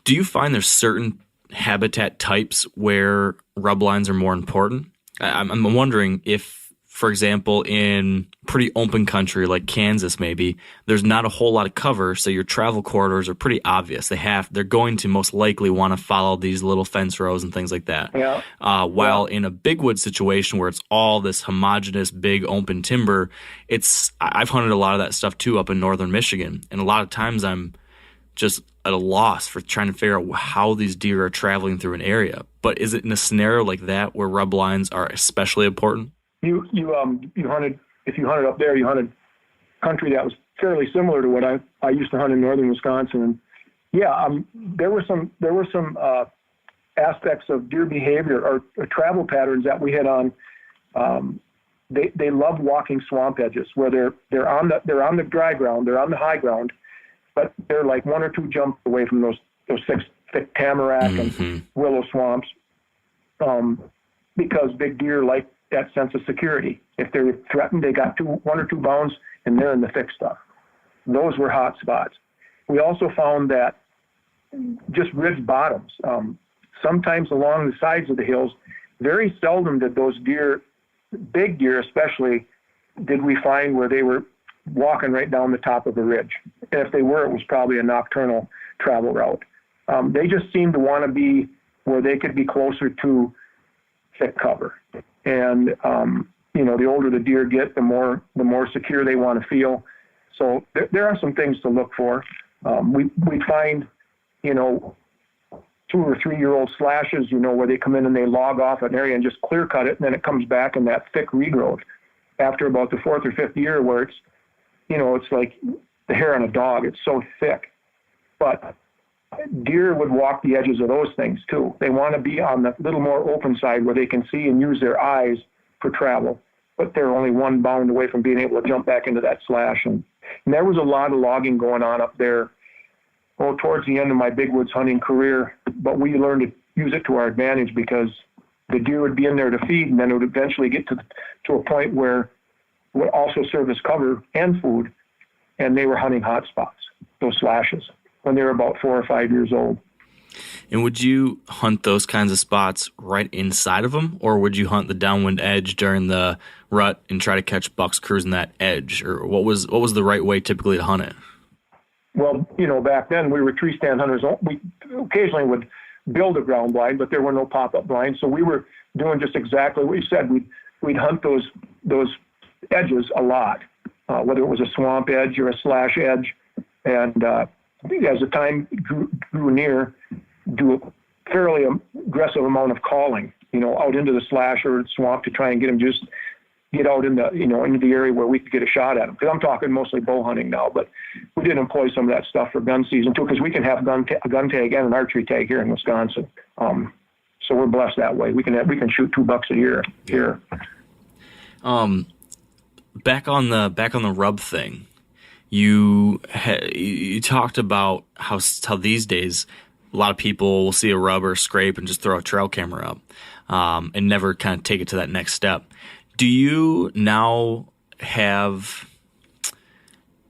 do you find there's certain habitat types where rub lines are more important? I'm wondering if, for example, in pretty open country like Kansas, maybe there's not a whole lot of cover, so your travel corridors are pretty obvious. They're going to most likely want to follow these little fence rows and things like that. Yeah. While in a big wood situation where it's all this homogeneous, big open timber, I've hunted a lot of that stuff too up in northern Michigan, and a lot of times I'm just at a loss for trying to figure out how these deer are traveling through an area. But is it in a scenario like that where rub lines are especially important? You hunted, if you hunted up there, you hunted country that was fairly similar to what I used to hunt in northern Wisconsin. And yeah, there were some aspects of deer behavior or travel patterns that we hit on. They love walking swamp edges where they're on the dry ground, they're on the high ground, but they're like one or two jumps away from those thick tamarack and willow swamps, because big deer like that sense of security. If they're threatened, they got 1 or 2 bounds and they're in the thick stuff. Those were hot spots. We also found that just ridge bottoms, sometimes along the sides of the hills, very seldom did those deer, big deer especially, did we find where they were walking right down the top of a ridge. And if they were, it was probably a nocturnal travel route. They just seemed to want to be where they could be closer to thick cover. And, the older the deer get, the more secure they want to feel. So there are some things to look for. We find, 2 or 3 year old slashes, where they come in and they log off an area and just clear cut it. And then it comes back in that thick regrowth after about the 4th or 5th year, where it's, it's like the hair on a dog. It's so thick. But deer would walk the edges of those things too. They want to be on the little more open side where they can see and use their eyes for travel, but they're only 1 bound away from being able to jump back into that slash. And there was a lot of logging going on up there, towards the end of my big woods hunting career, but we learned to use it to our advantage because the deer would be in there to feed, and then it would eventually get to a point where it would also serve as cover and food, and they were hunting hot spots, those slashes, when they were about 4 or 5 years old. And would you hunt those kinds of spots right inside of them, or would you hunt the downwind edge during the rut and try to catch bucks cruising that edge? Or what was the right way typically to hunt it? Well, back then we were tree stand hunters. We occasionally would build a ground blind, but there were no pop-up blinds. So we were doing just exactly what you said. We'd hunt those edges a lot, whether it was a swamp edge or a slash edge. And as the time grew near, do a fairly aggressive amount of calling, out into the slash or swamp to try and get them just get out in the, into the area where we could get a shot at them. Because I'm talking mostly bow hunting now, but we did employ some of that stuff for gun season too, because we can have a gun tag and an archery tag here in Wisconsin. So we're blessed that way. We can shoot 2 bucks a year here. Back on the rub thing, you talked about how these days a lot of people will see a rub or scrape and just throw a trail camera up, and never kind of take it to that next step. Do you now have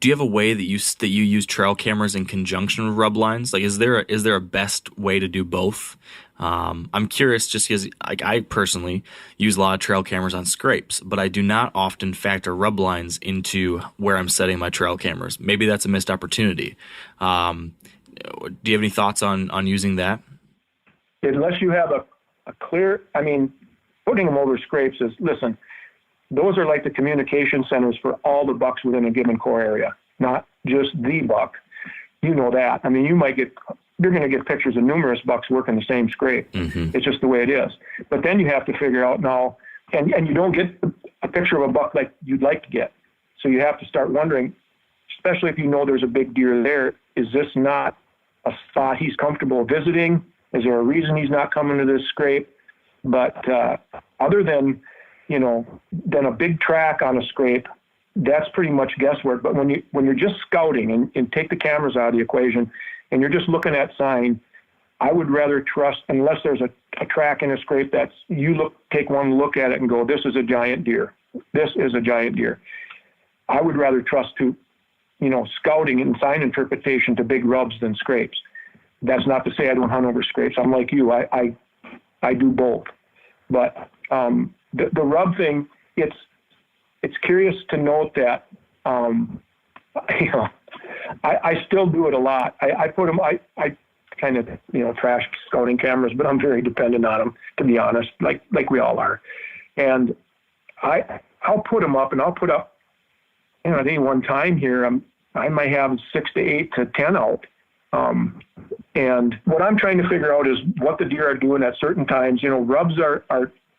a way that you use trail cameras in conjunction with rub lines? Like, is there a best way to do both? I'm curious just because I personally use a lot of trail cameras on scrapes, but I do not often factor rub lines into where I'm setting my trail cameras. Maybe that's a missed opportunity. Do you have any thoughts on using that? Unless you have a clear, putting them over scrapes is, listen, those are like the communication centers for all the bucks within a given core area, not just the buck. You know that. You're going to get pictures of numerous bucks working the same scrape. Mm-hmm. It's just the way it is. But then you have to figure out now, and you don't get a picture of a buck like you'd like to get. So you have to start wondering, especially if you know there's a big deer there, is this not a spot he's comfortable visiting? Is there a reason he's not coming to this scrape? But other than a big track on a scrape, that's pretty much guesswork. But when you're just scouting and take the cameras out of the equation and you're just looking at sign, I would rather trust, unless there's a track in a scrape take one look at it and go, this is a giant deer. This is a giant deer. I would rather trust to, scouting and sign interpretation to big rubs than scrapes. That's not to say I don't hunt over scrapes. I'm like you. I do both. But the rub thing, it's curious to note that I still do it a lot. I put them. I kind of trash scouting cameras, but I'm very dependent on them, to be honest. Like we all are. And I'll put them up, and I'll put up. At any one time here, I might have 6 to 8 to 10 out. And what I'm trying to figure out is what the deer are doing at certain times. Rubs are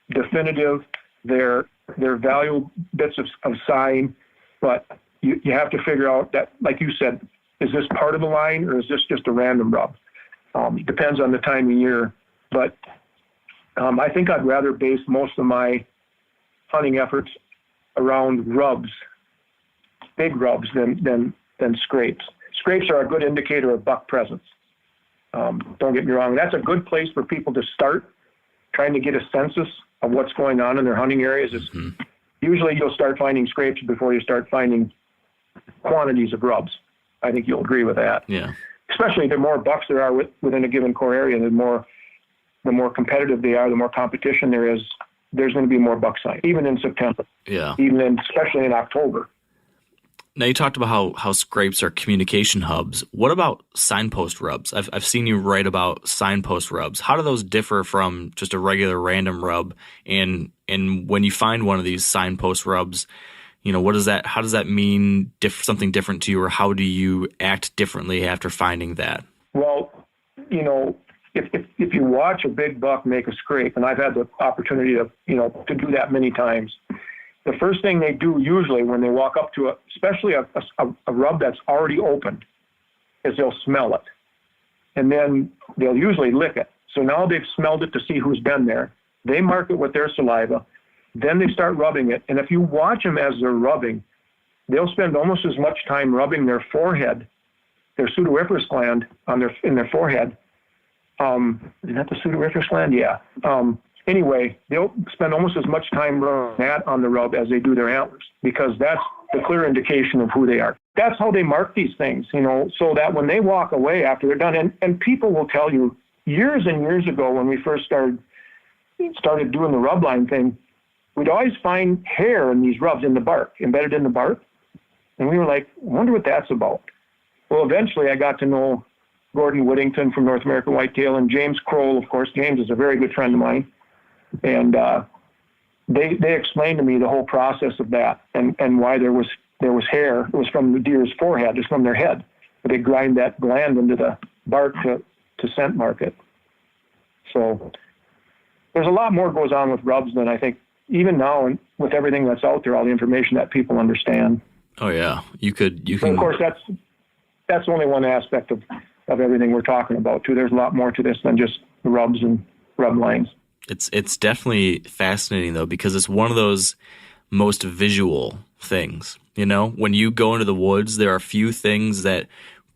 definitive. They're valuable bits of sign, but you have to figure out that, like you said, is this part of the line or is this just a random rub? Depends on the time of year. But I think I'd rather base most of my hunting efforts around rubs, big rubs, than scrapes. Scrapes are a good indicator of buck presence. Don't get me wrong. That's a good place for people to start trying to get a census of what's going on in their hunting areas. Usually you'll start finding scrapes before you start finding quantities of rubs. I think you'll agree with that. Yeah. Especially the more bucks there are within a given core area, the more competitive they are, the more competition there is, there's going to be more buck sightings, even in September. Yeah. Especially in October. Now, you talked about how scrapes are communication hubs. What about signpost rubs? I've seen you write about signpost rubs. How do those differ from just a regular random rub? And when you find one of these signpost rubs, how does that mean something different to you, or how do you act differently after finding that? Well, if you watch a big buck make a scrape, and I've had the opportunity to do that many times, the first thing they do usually when they walk up to especially a rub that's already opened, is they'll smell it. And then they'll usually lick it. So now they've smelled it to see who's been there. They mark it with their saliva. Then they start rubbing it. And if you watch them as they're rubbing, they'll spend almost as much time rubbing their forehead, their pseudoiferous gland in their forehead. Is that the pseudoiferous gland? Yeah. Anyway, they'll spend almost as much time rubbing that on the rub as they do their antlers, because that's the clear indication of who they are. That's how they mark these things, so that when they walk away after they're done, and people will tell you years and years ago when we first started doing the rub line thing, we'd always find hair in these rubs in the bark, embedded in the bark. And we were like, I wonder what that's about. Well, eventually I got to know Gordon Whittington from North American Whitetail and James Kroll, of course. James is a very good friend of mine. And they explained to me the whole process of that and why there was hair. It was from the deer's forehead. It's from their head. But they grind that gland into the bark to scent mark it. So there's a lot more goes on with rubs than I think even now, and with everything that's out there, all the information that people understand. Oh yeah, you can. But of course, that's only one aspect of everything we're talking about too. There's a lot more to this than just rubs and rub lines. It's definitely fascinating though, because it's one of those most visual things. When you go into the woods, there are a few things that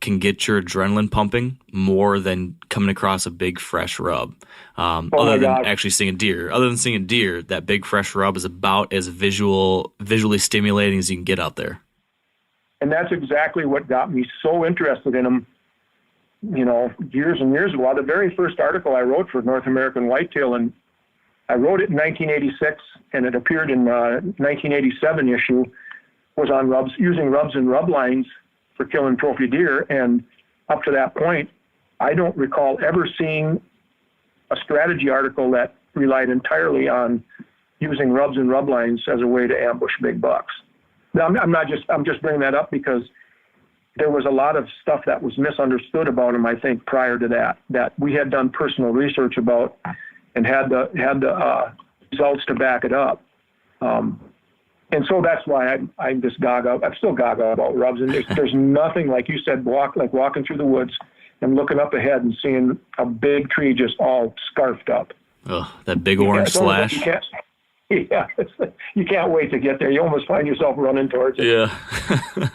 can get your adrenaline pumping more than coming across a big fresh rub. Other than actually seeing a deer. Other than seeing a deer, that big fresh rub is about as visually stimulating as you can get out there. And that's exactly what got me so interested in them, years and years ago. The very first article I wrote for North American Whitetail, and I wrote it in 1986, and it appeared in 1987 issue, was on rubs, using rubs and rub lines for killing trophy deer. And up to that point, I don't recall ever seeing a strategy article that relied entirely on using rubs and rub lines as a way to ambush big bucks. Now, I'm just bringing that up because there was a lot of stuff that was misunderstood about them, I think, prior to that we had done personal research about and had the results to back it up. And so that's why I'm just gaga. I'm still gaga about rubs. And there's nothing, like you said, like walking through the woods and looking up ahead and seeing a big tree just all scarfed up. Oh, that big orange slash. You can't wait to get there. You almost find yourself running towards it. Yeah.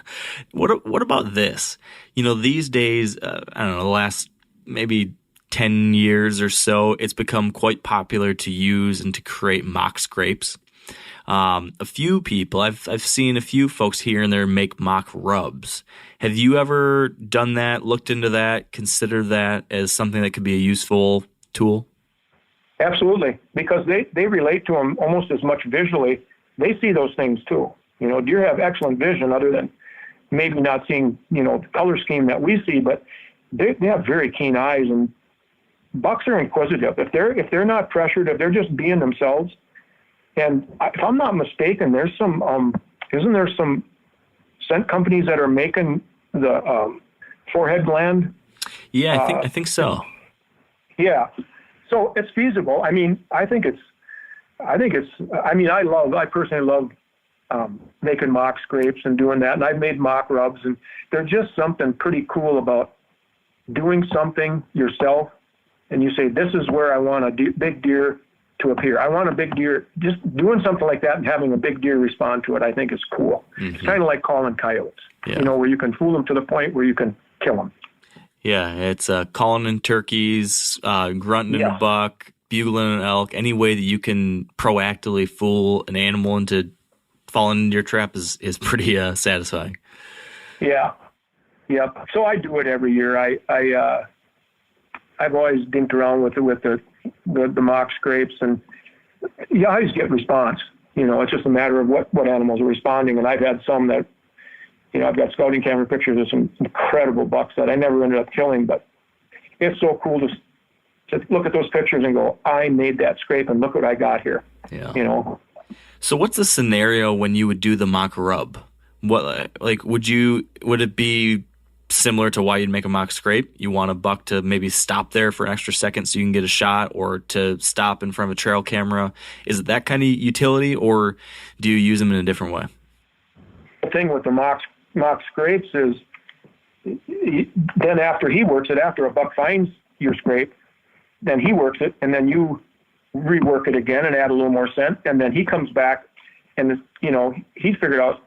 What about this? These days, I don't know, the last maybe 10 years or so, it's become quite popular to use and to create mock scrapes. A few people, I've seen a few folks here and there make mock rubs. Have you ever done that, looked into that, considered that as something that could be a useful tool? Absolutely, because they relate to them almost as much visually. They see those things too. Deer have excellent vision, other than maybe not seeing, the color scheme that we see, but they have very keen eyes, and bucks are inquisitive. If they're not pressured, if they're just being themselves, and if I'm not mistaken, there's some isn't there some scent companies that are making the forehead gland? Yeah, I think so. Yeah. So it's feasible. I personally love making mock scrapes and doing that. And I've made mock rubs, and there's just something pretty cool about doing something yourself. And you say, this is where I want a big deer to appear. I want a big deer. Just doing something like that and having a big deer respond to it, I think is cool. Mm-hmm. It's kind of like calling coyotes, where you can fool them to the point where you can kill them. Yeah, it's calling in turkeys, grunting in a buck, bugling an elk. Any way that you can proactively fool an animal into falling into your trap is pretty satisfying. Yeah. Yep. So I do it every year. I've always dinked around with the mock scrapes, and you always get response. It's just a matter of what animals are responding. And I've had some that, I've got scouting camera pictures of some incredible bucks that I never ended up killing, but it's so cool to look at those pictures and go, I made that scrape and look what I got here. Yeah. So what's the scenario when you would do the mock rub? What, would it be similar to why you'd make a mock scrape? You want a buck to maybe stop there for an extra second so you can get a shot, or to stop in front of a trail camera? Is it that kind of utility, or do you use them in a different way? The thing with the mock scrapes is then after he works it, after a buck finds your scrape, then he works it, and then you rework it again and add a little more scent, and then he comes back and, he's figured out,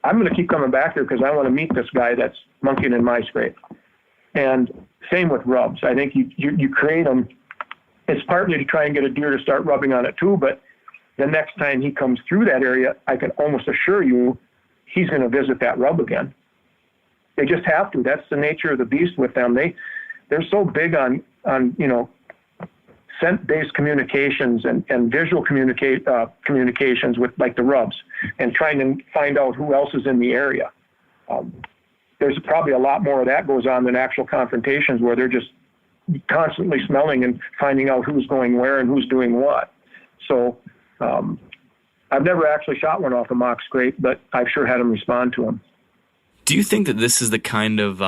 I'm going to keep coming back here because I want to meet this guy that's monkeying in my scrape. And same with rubs. I think you create them. It's partly to try and get a deer to start rubbing on it too, but the next time he comes through that area, I can almost assure you he's going to visit that rub again. They just have to. That's the nature of the beast with them. They're so big on scent-based communications and visual communications with like the rubs, and trying to find out who else is in the area. There's probably a lot more of that goes on than actual confrontations, where they're just constantly smelling and finding out who's going where and who's doing what. So I've never actually shot one off a mock scrape, but I've sure had them respond to them. Do you think that this is the kind of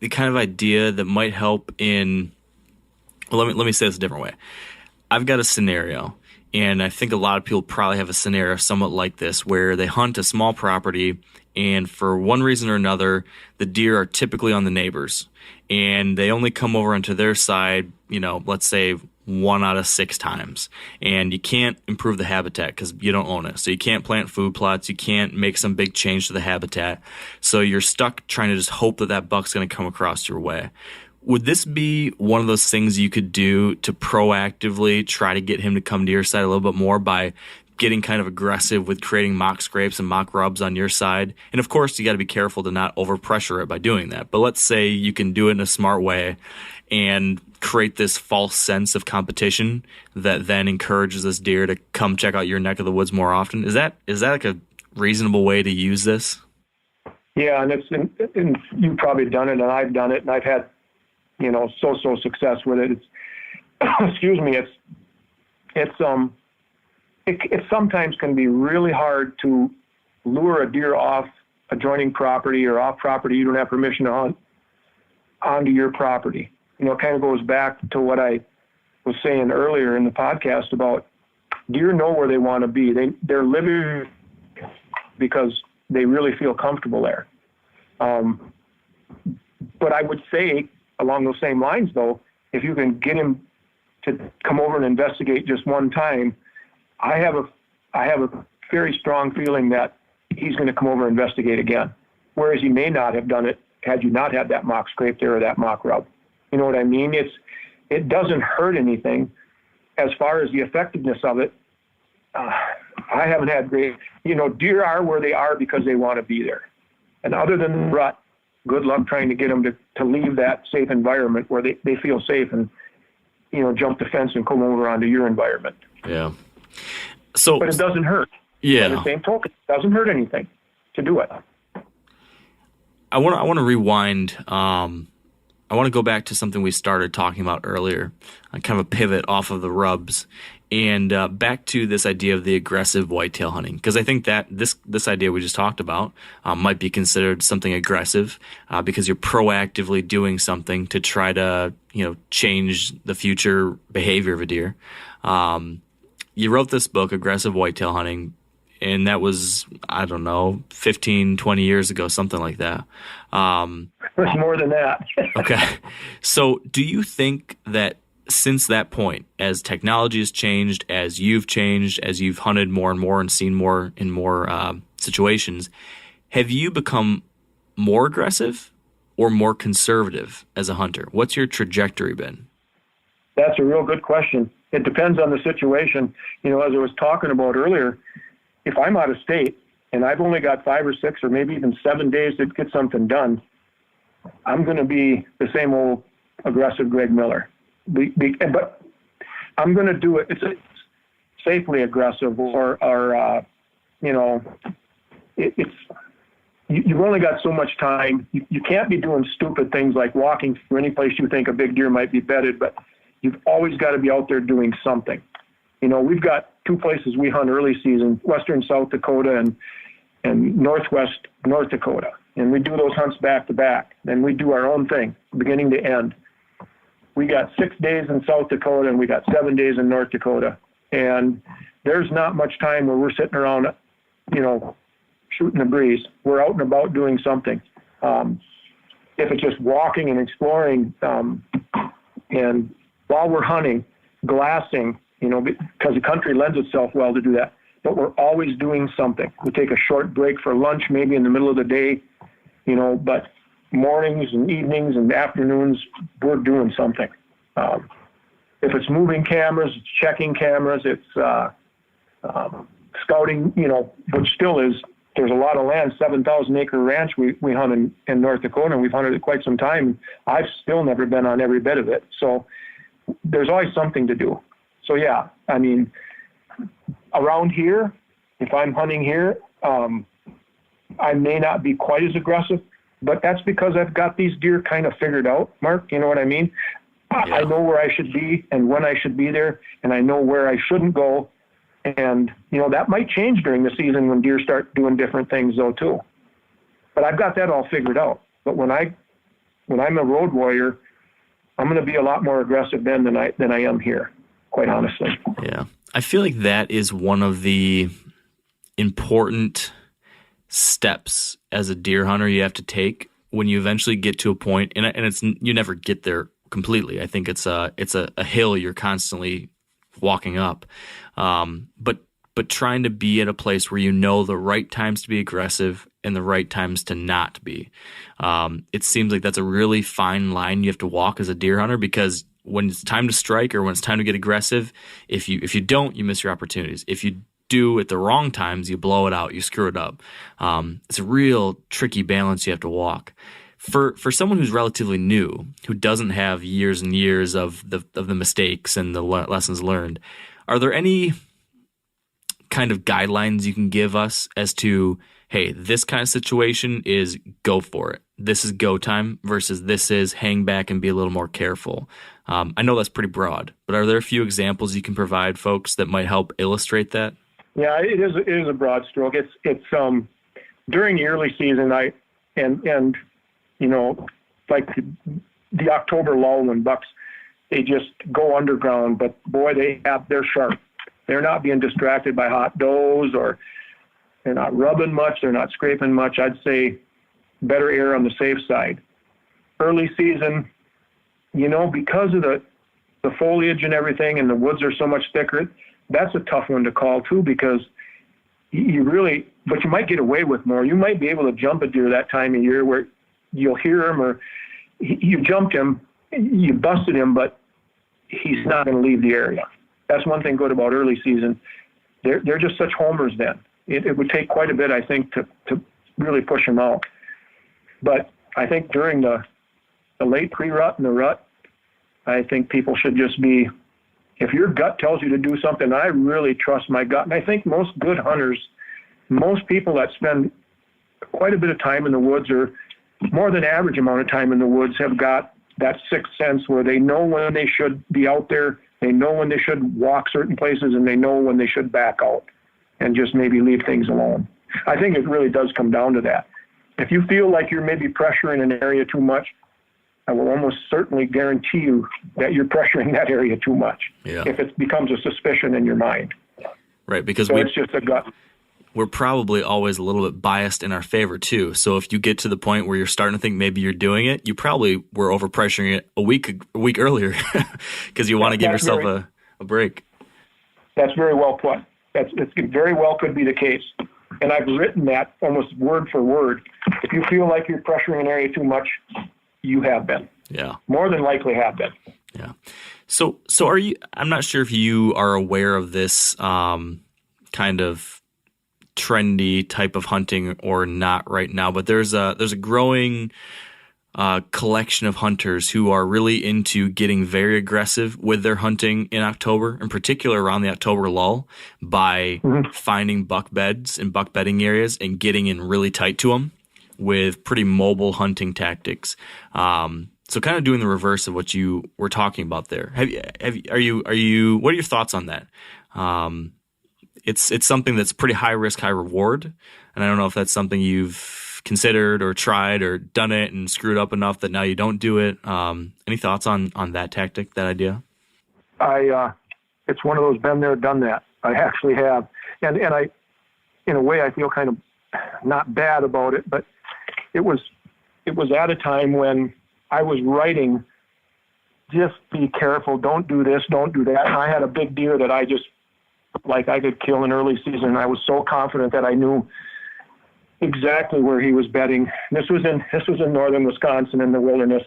idea that might help in? Well, let me say this a different way. I've got a scenario, and I think a lot of people probably have a scenario somewhat like this, where they hunt a small property, and for one reason or another, the deer are typically on the neighbors, and they only come over onto their side, let's say 1 out of 6 times. And you can't improve the habitat because you don't own it. So you can't plant food plots. You can't make some big change to the habitat. So you're stuck trying to just hope that buck's going to come across your way. Would this be one of those things you could do to proactively try to get him to come to your side a little bit more by getting kind of aggressive with creating mock scrapes and mock rubs on your side? And of course, you got to be careful to not overpressure it by doing that. But let's say you can do it in a smart way and create this false sense of competition that then encourages this deer to come check out your neck of the woods more often. Is that like a reasonable way to use this? Yeah, and you've probably done it, and I've done it, and I've had so success with it. It's excuse me. It sometimes can be really hard to lure a deer off adjoining property or off property you don't have permission to hunt onto your property. It kind of goes back to what I was saying earlier in the podcast about deer know where they want to be. They're living because they really feel comfortable there. But I would say, along those same lines, though, if you can get him to come over and investigate just one time, I have a very strong feeling that he's going to come over and investigate again. Whereas he may not have done it had you not had that mock scrape there or that mock rub. You know what I mean? It doesn't hurt anything. As far as the effectiveness of it, I haven't had great. Deer are where they are because they want to be there. And other than the rut, good luck trying to get them to leave that safe environment where they feel safe and, jump the fence and come over onto your environment. Yeah. But it doesn't hurt. Yeah. By the same token, it doesn't hurt anything to do it. I want to rewind. I want to go back to something we started talking about earlier, kind of a pivot off of the rubs, and back to this idea of the aggressive whitetail hunting, because I think that this idea we just talked about might be considered something aggressive because you're proactively doing something to try to change the future behavior of a deer. you wrote this book, Aggressive Whitetail Hunting, and that was, I don't know, 15, 20 years ago, something like that. It's more than that. Okay. So do you think that since that point, as technology has changed, as you've changed, as you've hunted more and more and seen more in more situations, have you become more aggressive or more conservative as a hunter? What's your trajectory been? That's a real good question. It depends on the situation. As I was talking about earlier, if I'm out of state and I've only got 5 or 6 or maybe even 7 days to get something done, I'm going to be the same old aggressive Greg Miller. But I'm going to do it. It's safely aggressive, or it's you've only got so much time. You can't be doing stupid things like walking through any place you think a big deer might be bedded, but you've always got to be out there doing something. We've got 2 places we hunt early season, western South Dakota and northwest North Dakota. And we do those hunts back to back. Then we do our own thing, beginning to end. We got 6 days in South Dakota and we got 7 days in North Dakota. And there's not much time where we're sitting around, shooting the breeze. We're out and about doing something. If it's just walking and exploring, and while we're hunting, glassing, because the country lends itself well to do that. But we're always doing something. We take a short break for lunch, maybe in the middle of the day, but mornings and evenings and afternoons, we're doing something. If it's moving cameras, it's checking cameras, it's scouting, which still is, there's a lot of land, 7,000 acre ranch we hunt in North Dakota, and we've hunted it quite some time. I've still never been on every bit of it. So there's always something to do. So yeah, around here, if I'm hunting here, I may not be quite as aggressive, but that's because I've got these deer kind of figured out, Mark. You know what I mean? Yeah. I know where I should be and when I should be there, and I know where I shouldn't go. And, that might change during the season when deer start doing different things though too. But I've got that all figured out. But when I'm a road warrior, I'm going to be a lot more aggressive then than I am here, quite honestly. Yeah. I feel like that is one of the important steps as a deer hunter you have to take when you eventually get to a point, and it's, you never get there completely. I think it's a hill you're constantly walking up. But trying to be at a place where the right times to be aggressive and the right times to not be. It seems like that's a really fine line you have to walk as a deer hunter, because when it's time to strike or when it's time to get aggressive, if you don't, you miss your opportunities. If you do at the wrong times, you blow it out, you screw it up. It's a real tricky balance you have to walk. For someone who's relatively new, who doesn't have years and years of the mistakes and the lessons learned, are there any kind of guidelines you can give us as to, hey, this kind of situation is go for it, this is go time, versus this is hang back and be a little more careful? I know that's pretty broad, but are there a few examples you can provide folks that might help illustrate that? Yeah, it is a broad stroke. It's during the early season, like the October lull when bucks, they just go underground, but boy, they're sharp. They're not being distracted by hot does, or they're not rubbing much, they're not scraping much. I'd say better err on the safe side. Early season, because of the foliage and everything, and the woods are so much thicker, that's a tough one to call too, because but you might get away with more. You might be able to jump a deer that time of year where you'll hear him, or you jumped him, you busted him, but he's not going to leave the area. That's one thing good about early season. They're just such homers then. It would take quite a bit, I think, to really push them out. But I think during the late pre-rut and the rut, I think people should just be, if your gut tells you to do something, I really trust my gut. And I think most good hunters, most people that spend quite a bit of time in the woods, or more than average amount of time in the woods, have got that sixth sense where they know when they should be out there, they know when they should walk certain places, and they know when they should back out and just maybe leave things alone. I think it really does come down to that. If you feel like you're maybe pressuring an area too much, I will almost certainly guarantee you that you're pressuring that area too much. Yeah. If it becomes a suspicion in your mind. Right, because So it's just a gut. we're probably always a little bit biased in our favor too. So if you get to the point where you're starting to think maybe you're doing it, you probably were overpressuring it a week earlier because you want to give yourself a break. That's very well put. It's very well could be the case. And I've written that almost word for word. If you feel like you're pressuring an area too much, you have been. Yeah. More than likely have been. Yeah. So are you, I'm not sure if you are aware of this kind of trendy type of hunting or not right now, but there's a growing collection of hunters who are really into getting very aggressive with their hunting in October, in particular around the October lull, by finding buck beds and buck bedding areas and getting in really tight to them with pretty mobile hunting tactics. So kind of doing the reverse of what you were talking about there. What are your thoughts on that? It's something that's pretty high risk, high reward. And I don't know if that's something you've considered or tried or done it and screwed up enough that now you don't do it. Any thoughts on that tactic, that idea? It's one of those been there, done that. I actually have. And I, in a way, I feel kind of not bad about it, but it was at a time when I was writing, just be careful, don't do this, don't do that. And I had a big deer that I could kill in early season. I was so confident that I knew exactly where he was bedding. This was in northern Wisconsin in the wilderness.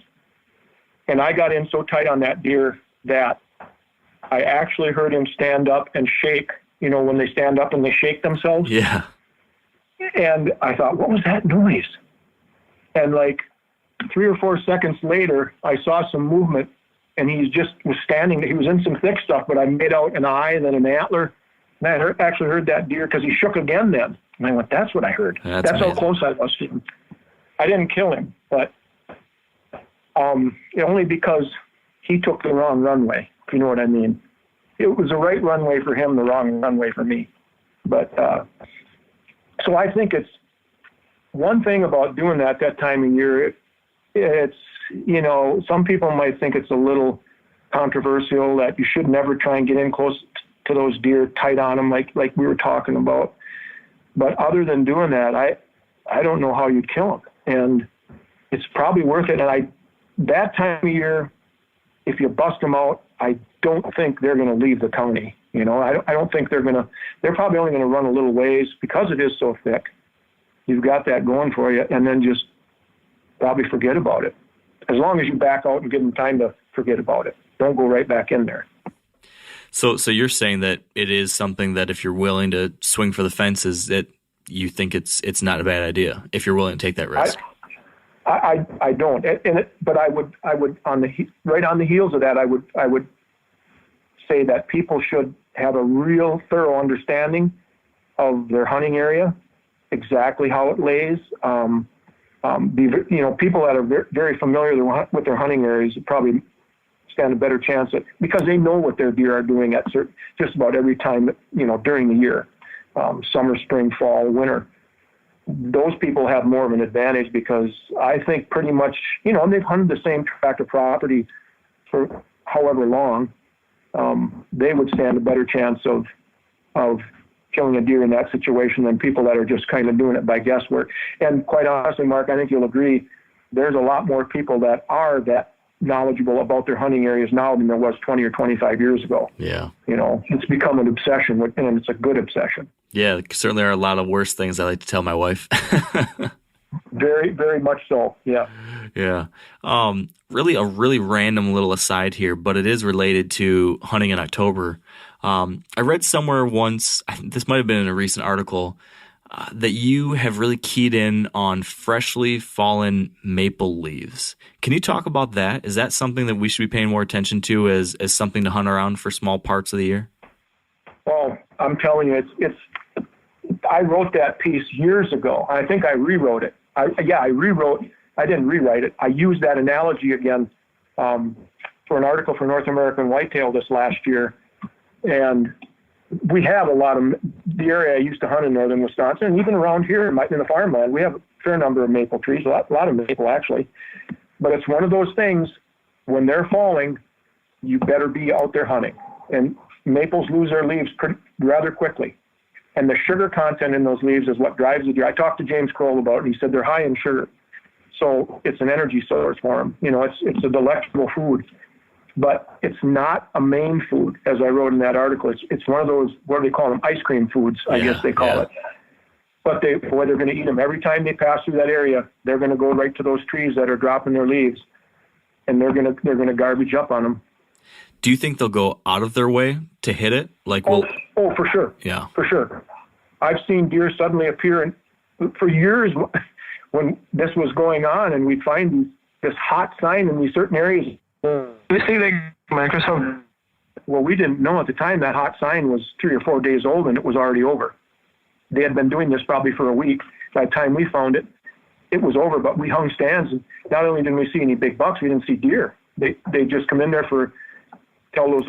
And I got in so tight on that deer that I actually heard him stand up and shake, when they stand up and they shake themselves. Yeah. And I thought, what was that noise? And 3 or 4 seconds later, I saw some movement, and he just was standing. He was in some thick stuff, but I made out an eye and then an antler. And I actually heard that deer because he shook again then. And I went, that's what I heard. That's how close I was to him. I didn't kill him, but only because he took the wrong runway, if you know what I mean. It was the right runway for him, the wrong runway for me. But so I think it's one thing about doing that time of year. It's, some people might think it's a little controversial that you should never try and get in close to those deer, tight on them, like we were talking about. But other than doing that, I don't know how you'd kill them. And it's probably worth it. And that time of year, if you bust them out, I don't think they're going to leave the county. I don't think they're probably only going to run a little ways because it is so thick. You've got that going for you, and then just probably forget about it. As long as you back out and give them time to forget about it. Don't go right back in there. So you're saying that it is something that if you're willing to swing for the fences, that you think it's not a bad idea if you're willing to take that risk. I don't, but I would right on the heels of that, I would say that people should have a real thorough understanding of their hunting area, exactly how it lays. People that are very familiar with their hunting areas probably stand a better chance because they know what their deer are doing at just about every time, during the year, summer, spring, fall, winter. Those people have more of an advantage because I think pretty much, they've hunted the same tract of property for however long. They would stand a better chance of killing a deer in that situation than people that are just kind of doing it by guesswork. And quite honestly, Mark, I think you'll agree, there's a lot more people that are that knowledgeable about their hunting areas now than there was 20 or 25 years ago. Yeah. It's become an obsession, and it's a good obsession. Yeah, certainly are a lot of worse things I like to tell my wife. Very, very much so, yeah. Yeah. Really a really random little aside here, but it is related to hunting in October. I read somewhere once, this might have been in a recent article, that you have really keyed in on freshly fallen maple leaves. Can you talk about that? Is that something that we should be paying more attention to as something to hunt around for small parts of the year? Well, I'm telling you, I wrote that piece years ago. I think I rewrote it. I didn't rewrite it. I used that analogy again for an article for North American Whitetail this last year. And we have a lot of the area I used to hunt in northern Wisconsin, and even around here in the farmland, we have a fair number of maple trees, a lot of maple actually. But it's one of those things, when they're falling, you better be out there hunting. And maples lose their leaves rather quickly. And the sugar content in those leaves is what drives the deer. I talked to James Kroll about it, and he said they're high in sugar. So it's an energy source for them. It's a delectable food, but it's not a main food, as I wrote in that article. It's one of those, what do they call them, ice cream foods, I guess they call it. But they're going to eat them. Every time they pass through that area, they're going to go right to those trees that are dropping their leaves, and they're going to garbage up on them. Do you think they'll go out of their way to hit it? For sure. Yeah. For sure. I've seen deer suddenly appear, and for years when this was going on, and we'd find this hot sign in these certain areas. Well, we didn't know at the time that hot sign was 3 or 4 days old, and it was already over. They had been doing this probably for a week. By the time we found it, it was over, but we hung stands, and not only didn't we see any big bucks, we didn't see deer. They just come in there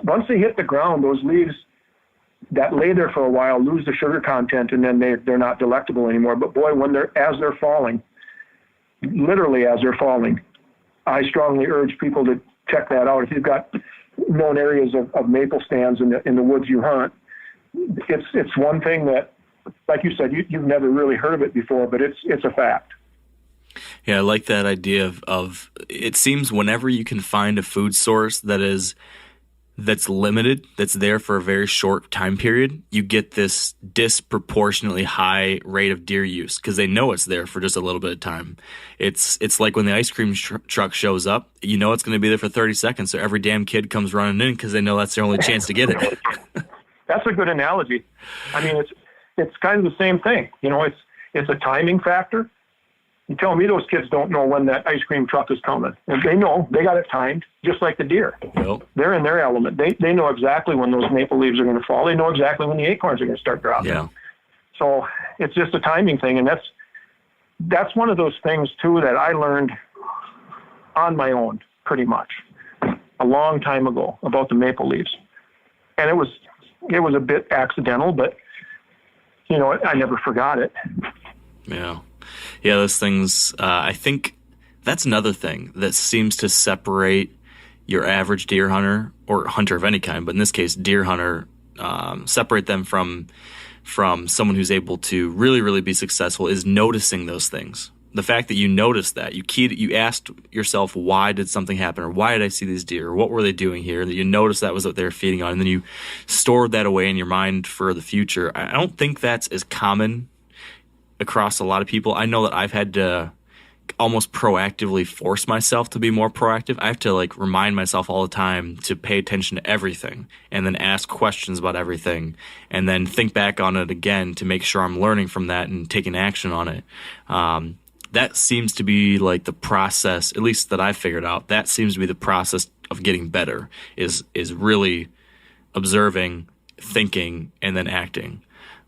once they hit the ground, those leaves that lay there for a while lose the sugar content, and then they're not delectable anymore. But boy, as they're falling, literally as they're falling, I strongly urge people to check that out. If you've got known areas of maple stands in the woods you hunt, it's one thing that, like you said, you've never really heard of it before, but it's a fact. Yeah, I like that idea of it seems whenever you can find a food source that's limited, that's there for a very short time period, you get this disproportionately high rate of deer use because they know it's there for just a little bit of time. It's like when the ice cream truck shows up, you know it's going to be there for 30 seconds, so every damn kid comes running in because they know that's their only chance to get it. That's a good analogy. I mean, it's kind of the same thing. It's a timing factor. You tell me those kids don't know when that ice cream truck is coming. And they know, they got it timed, just like the deer. Yep. They're in their element. They know exactly when those maple leaves are going to fall. They know exactly when the acorns are going to start dropping. Yeah. So it's just a timing thing. And that's one of those things, too, that I learned on my own, pretty much, a long time ago about the maple leaves. And it was a bit accidental, but, I never forgot it. Yeah. Yeah, those things, I think that's another thing that seems to separate your average deer hunter or hunter of any kind, but in this case, deer hunter, separate them from someone who's able to really, really be successful is noticing those things. The fact that you noticed that, you asked yourself, why did something happen, or why did I see these deer, or what were they doing here, that you noticed that was what they were feeding on, and then you stored that away in your mind for the future. I don't think that's as common across a lot of people. I know that I've had to almost proactively force myself to be more proactive. I have to remind myself all the time to pay attention to everything and then ask questions about everything and then think back on it again to make sure I'm learning from that and taking action on it. That seems to be the process, at least that I figured out. That seems to be the process of getting better is really observing, thinking, and then acting.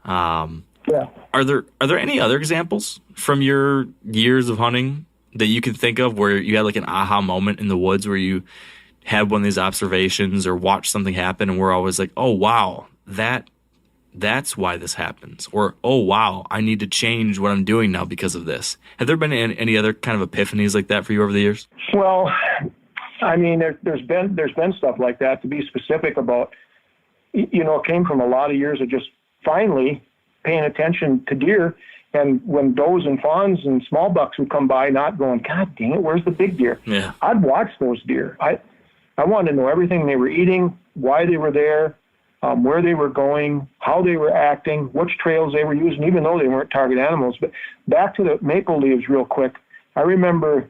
Yeah. Are there any other examples from your years of hunting that you can think of where you had an aha moment in the woods where you had one of these observations or watched something happen and we're always oh, wow, that's why this happens? Or, oh, wow, I need to change what I'm doing now because of this. Have there been any other kind of epiphanies like that for you over the years? Well, I mean, there's been stuff like that. To be specific about, it came from a lot of years of just finally paying attention to deer, and when does and fawns and small bucks would come by, not going, God dang it, where's the big deer? Yeah. I'd watch those deer. I wanted to know everything they were eating, why they were there, where they were going, how they were acting, which trails they were using, even though they weren't target animals. But back to the maple leaves real quick. I remember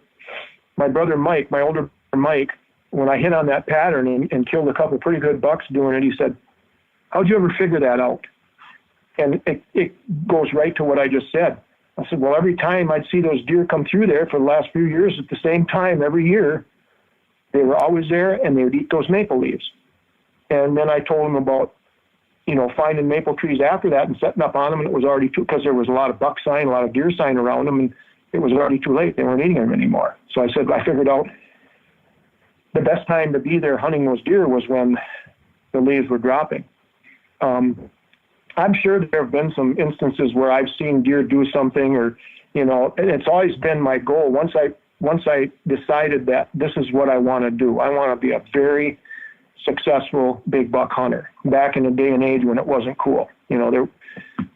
my brother Mike, my older brother Mike, when I hit on that pattern and killed a couple pretty good bucks doing it, he said, how'd you ever figure that out? And it goes right to what I just said. I said, well, every time I'd see those deer come through there for the last few years at the same time every year, they were always there and they would eat those maple leaves. And then I told him about, finding maple trees after that and setting up on them, and it was already because there was a lot of buck sign, a lot of deer sign around them, and it was already too late. They weren't eating them anymore. So I said, I figured out the best time to be there hunting those deer was when the leaves were dropping. I'm sure there have been some instances where I've seen deer do something, or, and it's always been my goal. Once I decided that this is what I want to do, I want to be a very successful big buck hunter back in the day and age when it wasn't cool.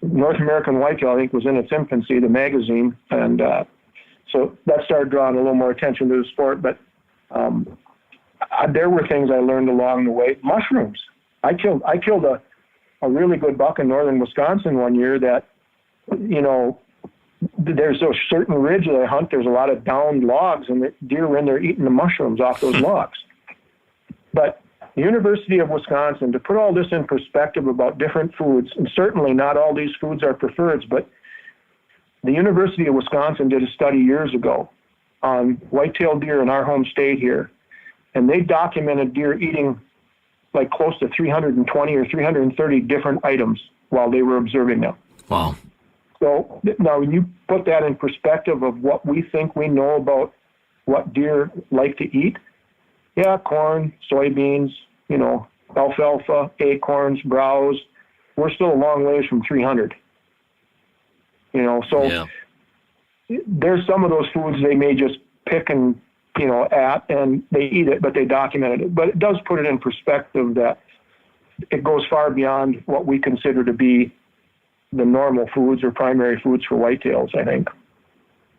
North American Whitetail, I think, was in its infancy, the magazine, and so that started drawing a little more attention to the sport. But there were things I learned along the way. Mushrooms. I killed a really good buck in northern Wisconsin one year that, there's a certain ridge that I hunt. There's a lot of downed logs, and the deer were in there eating the mushrooms off those logs. But the University of Wisconsin, to put all this in perspective about different foods, and certainly not all these foods are preferreds, but the University of Wisconsin did a study years ago on whitetail deer in our home state here, and they documented deer eating like close to 320 or 330 different items while they were observing them. Wow. So now when you put that in perspective of what we think we know about what deer like to eat, yeah, corn, soybeans, alfalfa, acorns, browse, we're still a long ways from 300. There's some of those foods they may just pick and, and they eat it, but they documented it. But it does put it in perspective that it goes far beyond what we consider to be the normal foods or primary foods for whitetails, I think.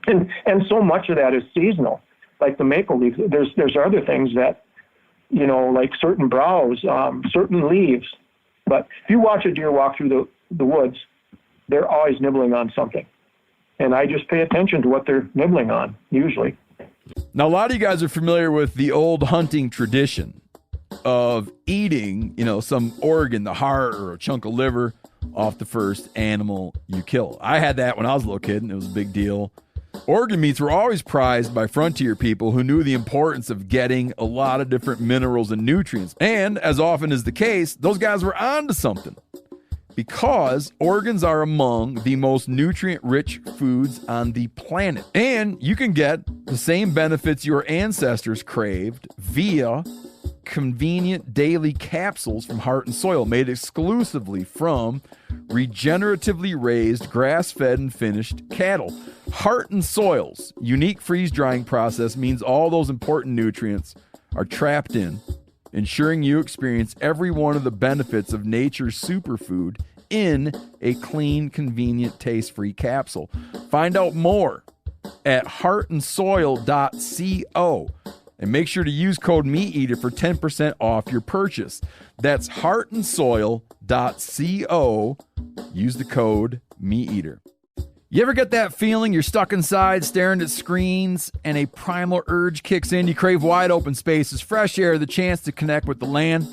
And so much of that is seasonal, like the maple leaf. There's other things that, like certain browse, certain leaves. But if you watch a deer walk through the woods, they're always nibbling on something. And I just pay attention to what they're nibbling on, usually. Now, a lot of you guys are familiar with the old hunting tradition of eating, some organ, the heart or a chunk of liver off the first animal you kill. I had that when I was a little kid, and it was a big deal. Organ meats were always prized by frontier people who knew the importance of getting a lot of different minerals and nutrients. And as often is the case, those guys were onto something, because organs are among the most nutrient-rich foods on the planet. And you can get the same benefits your ancestors craved via convenient daily capsules from Heart and Soil, made exclusively from regeneratively raised, grass-fed, and finished cattle. Heart and Soil's unique freeze-drying process means all those important nutrients are trapped in, ensuring you experience every one of the benefits of nature's superfood in a clean, convenient, taste-free capsule. Find out more at heartandsoil.co. And make sure to use code MeatEater for 10% off your purchase. That's heartandsoil.co. Use the code MeatEater. You ever get that feeling you're stuck inside staring at screens and a primal urge kicks in? You crave wide open spaces, fresh air, the chance to connect with the land?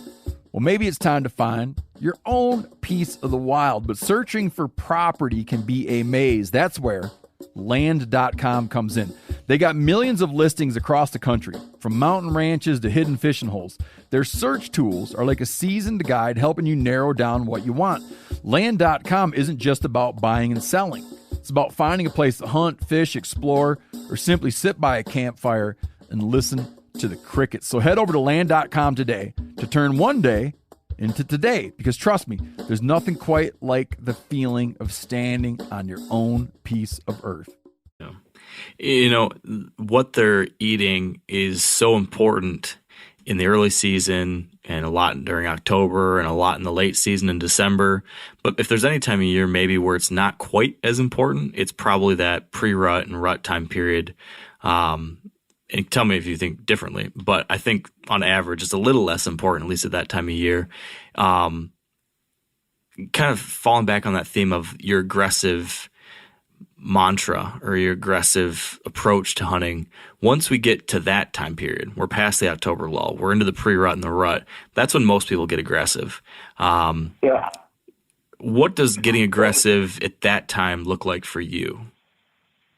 Well, maybe it's time to find your own piece of the wild. But searching for property can be a maze. That's where Land.com comes in. They got millions of listings across the country, from mountain ranches to hidden fishing holes. Their search tools are like a seasoned guide helping you narrow down what you want. Land.com isn't just about buying and selling. It's about finding a place to hunt, fish, explore, or simply sit by a campfire and listen to the crickets. So head over to Land.com today to turn one day into today, because trust me, there's nothing quite like the feeling of standing on your own piece of earth. What they're eating is so important in the early season, and a lot during October, and a lot in the late season in December. But if there's any time of year maybe where it's not quite as important, it's probably that pre-rut and rut time period. And tell me if you think differently, but I think on average it's a little less important, at least at that time of year. Kind of falling back on that theme of your aggressive mantra or your aggressive approach to hunting. Once we get to that time period, we're past the October lull, we're into the pre-rut and the rut. That's when most people get aggressive. Yeah. What does getting aggressive at that time look like for you?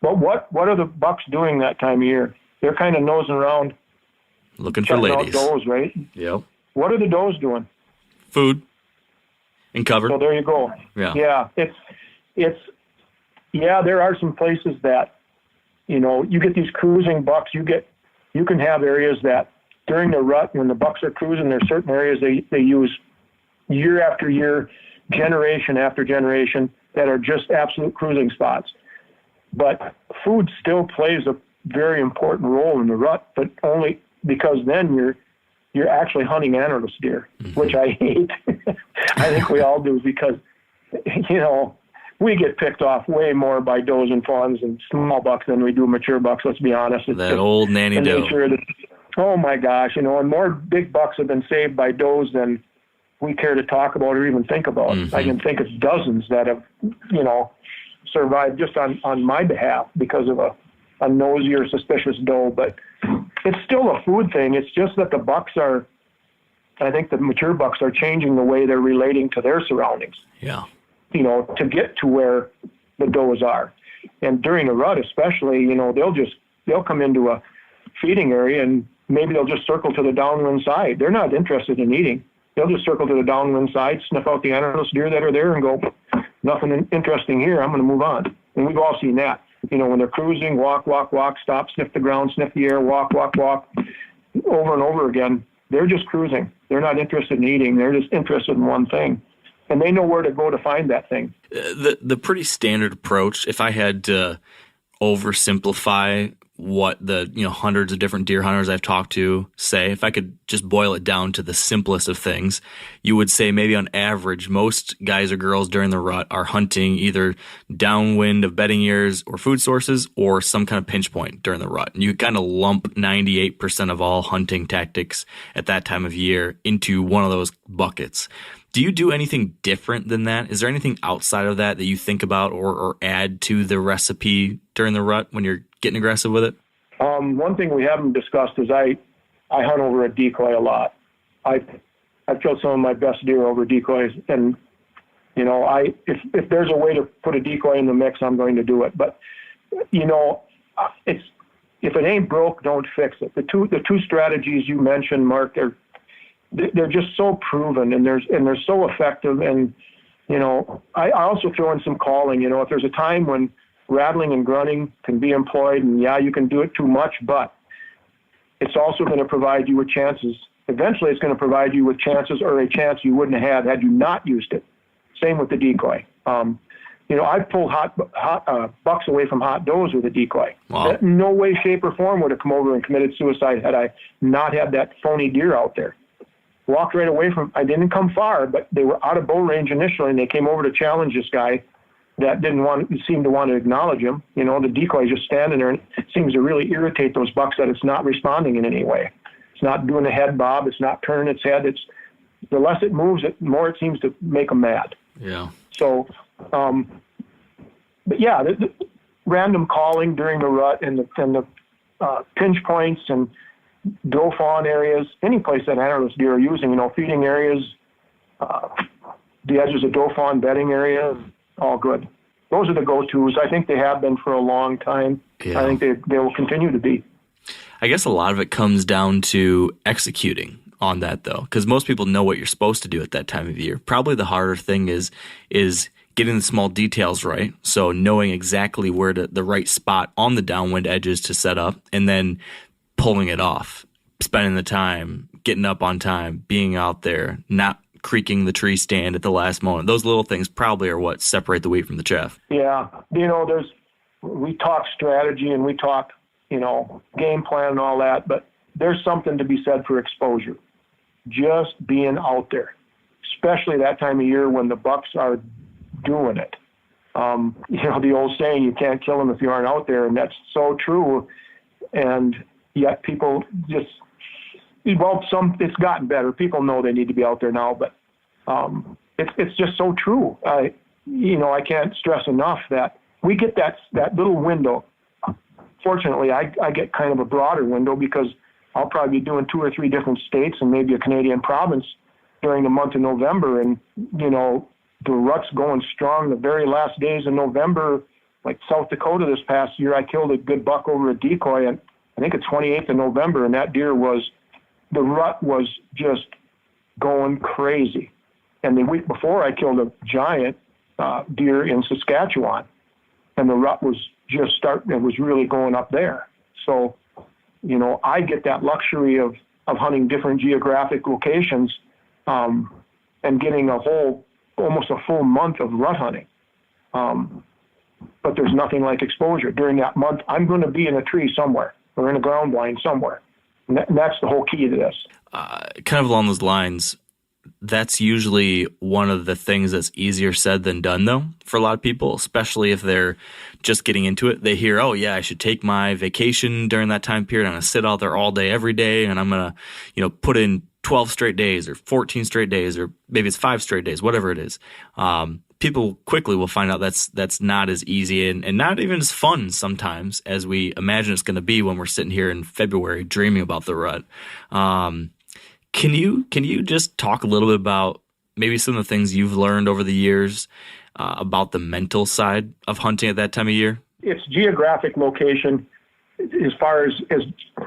Well, what are the bucks doing that time of year? They're kind of nosing around, looking for ladies. Does, right? Yep. What are the does doing? Food and cover. So there you go. Yeah. Yeah, there are some places that, you get these cruising bucks. You can have areas that during the rut, when the bucks are cruising, there's certain areas they use year after year, generation after generation, that are just absolute cruising spots. But food still plays a very important role in the rut, but only because then you're actually hunting antlerless deer, which I hate. I think we all do because, we get picked off way more by does and fawns and small bucks than we do mature bucks, let's be honest. It's that old nanny doe. Oh, my gosh, and more big bucks have been saved by does than we care to talk about or even think about. Mm-hmm. I can think of dozens that have, survived just on my behalf because of a nosy or suspicious doe. But it's still a food thing. It's just that I think the mature bucks are changing the way they're relating to their surroundings. Yeah. To get to where the does are. And during a rut especially, they'll come into a feeding area and maybe they'll just circle to the downwind side. They're not interested in eating. They'll just circle to the downwind side, sniff out the antlerless deer that are there and go, nothing interesting here, I'm going to move on. And we've all seen that. When they're cruising, walk, stop, sniff the ground, sniff the air, walk, over and over again. They're just cruising. They're not interested in eating. They're just interested in one thing. And they know where to go to find that thing. The pretty standard approach, if I had to oversimplify what the hundreds of different deer hunters I've talked to say, if I could just boil it down to the simplest of things, you would say maybe on average most guys or girls during the rut are hunting either downwind of bedding areas or food sources or some kind of pinch point during the rut. And you kind of lump 98% of all hunting tactics at that time of year into one of those buckets. Do you do anything different than that? Is there anything outside of that you think about or add to the recipe during the rut when you're getting aggressive with it? One thing we haven't discussed is I hunt over a decoy a lot. I've killed some of my best deer over decoys, and if there's a way to put a decoy in the mix, I'm going to do it. But if it ain't broke, don't fix it. The two strategies you mentioned, Mark, they're just so proven and they're so effective. And, I also throw in some calling, if there's a time when rattling and grunting can be employed and you can do it too much, but it's also going to provide you with chances. Eventually it's going to provide you with chances or a chance you wouldn't have had you not used it. Same with the decoy. I've pulled hot bucks away from hot does with a decoy. Wow. That in no way, shape, or form would have come over and committed suicide had I not had that phony deer out there. Walked right away from, I didn't come far, but they were out of bow range initially, and they came over to challenge this guy that seemed to want to acknowledge him. The decoy is just standing there, and it seems to really irritate those bucks that it's not responding in any way. It's not doing a head bob. It's not turning its head. The less it moves, the more it seems to make them mad. Yeah. So, but yeah, the random calling during the rut and the pinch points and doe fawn areas, any place that antlerless deer are using, feeding areas, the edges of doe fawn bedding areas, all good. Those are the go-tos. I think they have been for a long time. Yeah. I think they will continue to be. I guess a lot of it comes down to executing on that, though, because most people know what you're supposed to do at that time of year. Probably the harder thing is getting the small details right, so knowing exactly where the right spot on the downwind edges to set up, and then pulling it off, spending the time, getting up on time, being out there, not creaking the tree stand at the last moment. Those little things probably are what separate the wheat from the chaff. Yeah. We talk strategy and we talk, game plan and all that, but there's something to be said for exposure. Just being out there, especially that time of year when the bucks are doing it. The old saying, you can't kill them if you aren't out there, and that's so true. And yet people just, it's gotten better. People know they need to be out there now, but it's just so true. I can't stress enough that we get that little window. Fortunately, I get kind of a broader window because I'll probably be doing 2 or 3 different states and maybe a Canadian province during the month of November. And, the rut's going strong the very last days of November. Like South Dakota this past year, I killed a good buck over a decoy, and I think it's 28th of November, and that deer the rut was just going crazy. And the week before, I killed a giant deer in Saskatchewan, and the rut was just starting. It was really going up there. So, I get that luxury of hunting different geographic locations and getting almost a full month of rut hunting. But there's nothing like exposure. During that month, I'm going to be in a tree somewhere or in a ground blind somewhere. And that's the whole key to this. Kind of along those lines, that's usually one of the things that's easier said than done, though, for a lot of people, especially if they're just getting into it. They hear, oh, yeah, I should take my vacation during that time period. I'm going to sit out there all day, every day, and I'm going to, put in 12 straight days or 14 straight days, or maybe it's 5 straight days, whatever it is. People quickly will find out that's not as easy and not even as fun sometimes as we imagine it's going to be when we're sitting here in February dreaming about the rut. Can you just talk a little bit about maybe some of the things you've learned over the years about the mental side of hunting at that time of year? It's geographic location as far as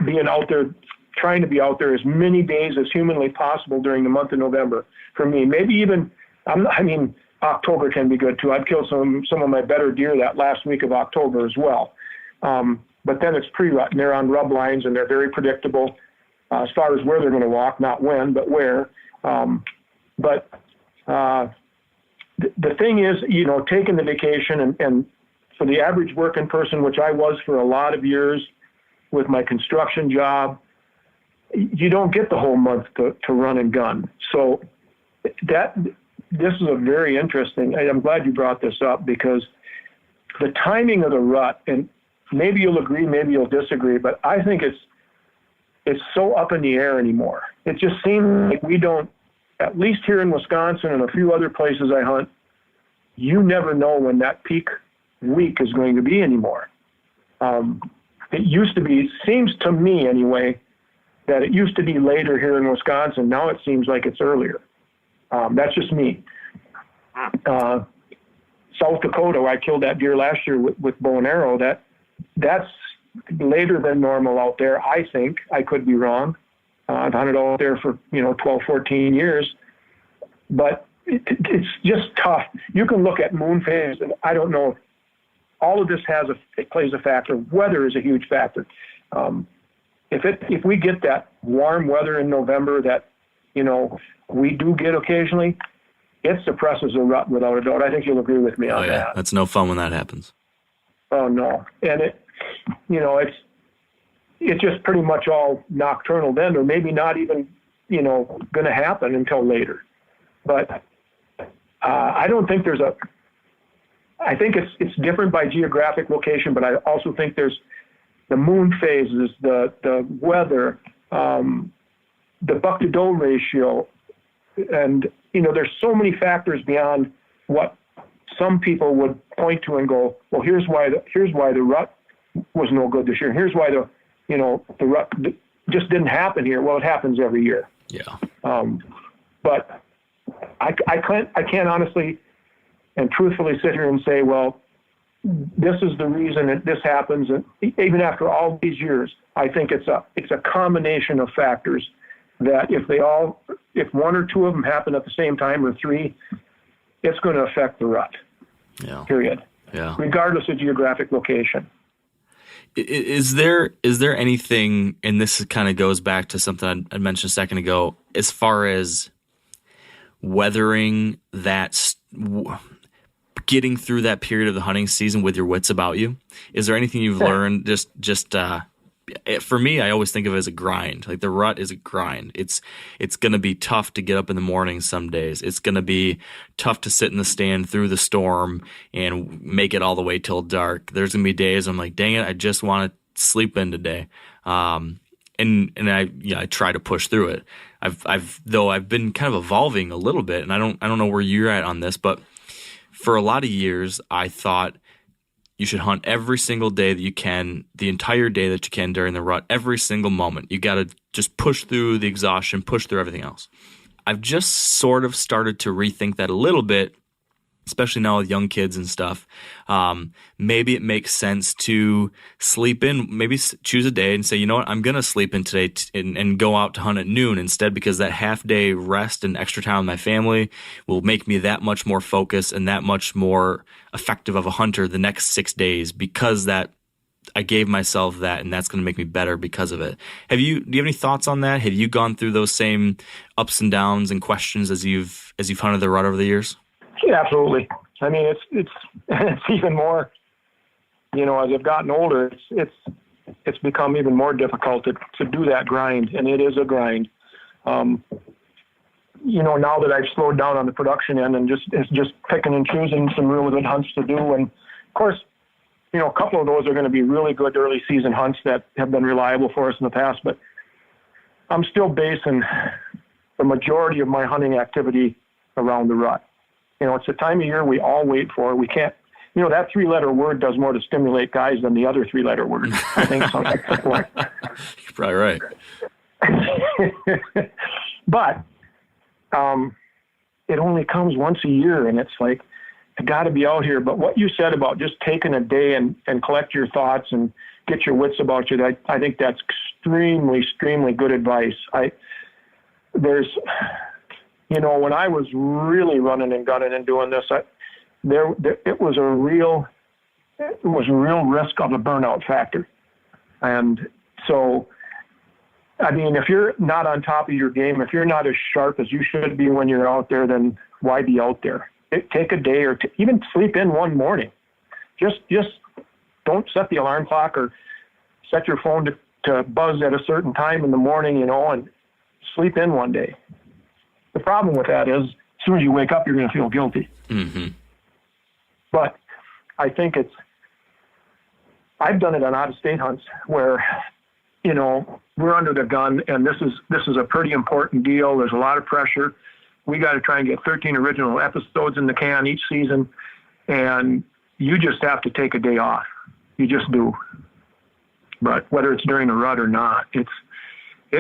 being out there, trying to be out there as many days as humanly possible during the month of November. For me, maybe even, October can be good too. I've killed some of my better deer that last week of October as well. But then it's pre-rut, and they're on rub lines, and they're very predictable as far as where they're going to walk, not when, but where. The thing is, taking the vacation and for the average working person, which I was for a lot of years with my construction job, you don't get the whole month to run and gun. So this is a very interesting, I'm glad you brought this up, because the timing of the rut, and maybe you'll agree, maybe you'll disagree, but I think it's so up in the air anymore. It just seems like we don't, at least here in Wisconsin and a few other places I hunt, you never know when that peak week is going to be anymore. It used to be, seems to me anyway, that it used to be later here in Wisconsin. Now it seems like it's earlier. That's just me. South Dakota, where I killed that deer last year with bow and arrow, that's later than normal out there, I think. I could be wrong. I've hunted out there for 12, 14 years, but it's just tough. You can look at moon phase, and I don't know. All of this plays a factor. Weather is a huge factor. If we get that warm weather in November that we do get occasionally, it suppresses a rut without a doubt. I think you'll agree with me on that. That's no fun when that happens. Oh no, and it's just pretty much all nocturnal then, or maybe not even going to happen until later. But I don't think I think it's different by geographic location, but I also think there's the moon phases, the weather, the buck to doe ratio, and there's so many factors beyond what some people would point to and go, well, here's why the rut was no good this year. Here's why the rut just didn't happen here. Well, it happens every year. Yeah. But I can't honestly and truthfully sit here and say, well, this is the reason that this happens. And even after all these years, I think it's a combination of factors that if one or two of them happen at the same time, or three, it's going to affect the rut. Yeah. Period. Yeah. Regardless of geographic location. Is there anything, and this kind of goes back to something I mentioned a second ago, as far as weathering that, getting through that period of the hunting season with your wits about you? Is there anything you've learned? Just for me, I always think of it as a grind. Like the rut is a grind. It's going to be tough to get up in the morning some days. It's going to be tough to sit in the stand through the storm and make it all the way till dark. There's going to be days I'm like, dang it, I just want to sleep in today. And I try to push through it. I've been kind of evolving a little bit, and I don't know where you're at on this, but for a lot of years, I thought you should hunt every single day that you can, the entire day that you can during the rut, every single moment. You got to just push through the exhaustion, push through everything else. I've just sort of started to rethink that a little bit, especially now with young kids and stuff. Maybe it makes sense to sleep in, maybe choose a day and say, you know what, I'm going to sleep in today and go out to hunt at noon instead, because that half day rest and extra time with my family will make me that much more focused and that much more effective of a hunter the next 6 days, because that I gave myself that, and that's going to make me better because of it. Do you have any thoughts on that? Have you gone through those same ups and downs and questions as you've hunted the rut over the years? Yeah, absolutely. I mean, it's even more, as I've gotten older, it's it's become even more difficult to do that grind, and it is a grind. Now that I've slowed down on the production end and it's just picking and choosing some really good hunts to do. And of course, a couple of those are going to be really good early season hunts that have been reliable for us in the past, but I'm still basing the majority of my hunting activity around the rut. It's a time of year we all wait for. We can't, that 3-letter word does more to stimulate guys than the other 3-letter word. I think something like that. You're probably right. But it only comes once a year, and it's like, I got to be out here. But what you said about just taking a day and collect your thoughts and get your wits about you, I think that's extremely, extremely good advice. When I was really running and gunning and doing this, it was a real risk of a burnout factor. And so, if you're not on top of your game, if you're not as sharp as you should be when you're out there, then why be out there? Take a day or even sleep in one morning. Just don't set the alarm clock or set your phone to buzz at a certain time in the morning, and sleep in one day. The problem with that is as soon as you wake up, you're going to feel guilty. Mm-hmm. But I think I've done it on out-of-state hunts where, we're under the gun, and this is a pretty important deal. There's a lot of pressure. We got to try and get 13 original episodes in the can each season, and you just have to take a day off. You just do. But whether it's during the rut or not, it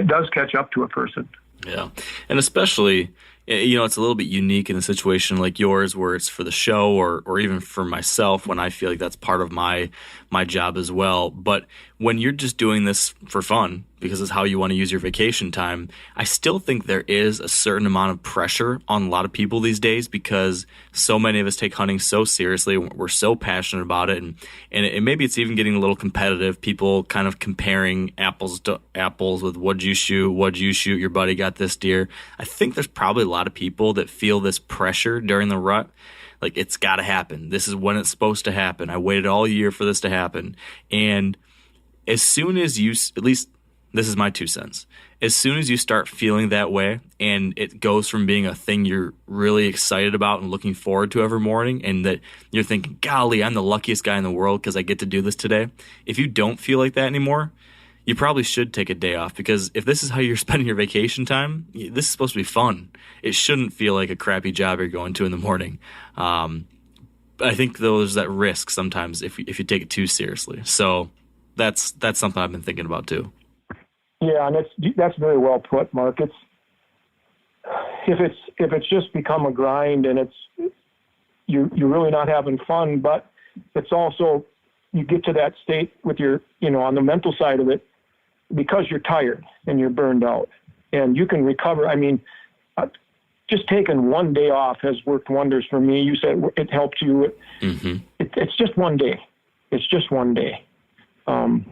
does catch up to a person. Yeah, and especially, it's a little bit unique in a situation like yours where it's for the show or even for myself when I feel like that's part of my job as well. But when you're just doing this for fun, because it's how you want to use your vacation time, I still think there is a certain amount of pressure on a lot of people these days because so many of us take hunting so seriously. We're so passionate about it. And maybe it's even getting a little competitive. People kind of comparing apples to apples with what'd you shoot, your buddy got this deer. I think there's probably a lot of people that feel this pressure during the rut. Like, it's got to happen. This is when it's supposed to happen. I waited all year for this to happen. And as soon as you, at least this is my 2 cents, as soon as you start feeling that way and it goes from being a thing you're really excited about and looking forward to every morning and that you're thinking, golly, I'm the luckiest guy in the world because I get to do this today. If you don't feel like that anymore, you probably should take a day off, because if this is how you're spending your vacation time, this is supposed to be fun. It shouldn't feel like a crappy job you're going to in the morning. I think there's that risk sometimes if you take it too seriously. So that's something I've been thinking about too. Yeah, and that's very well put, Mark. If it's just become a grind and you're really not having fun, but it's also, you get to that state with your, on the mental side of it, because you're tired and you're burned out and you can recover. Just taking one day off has worked wonders for me. You said it helped you. Mm-hmm. It's just one day. It's just one day. And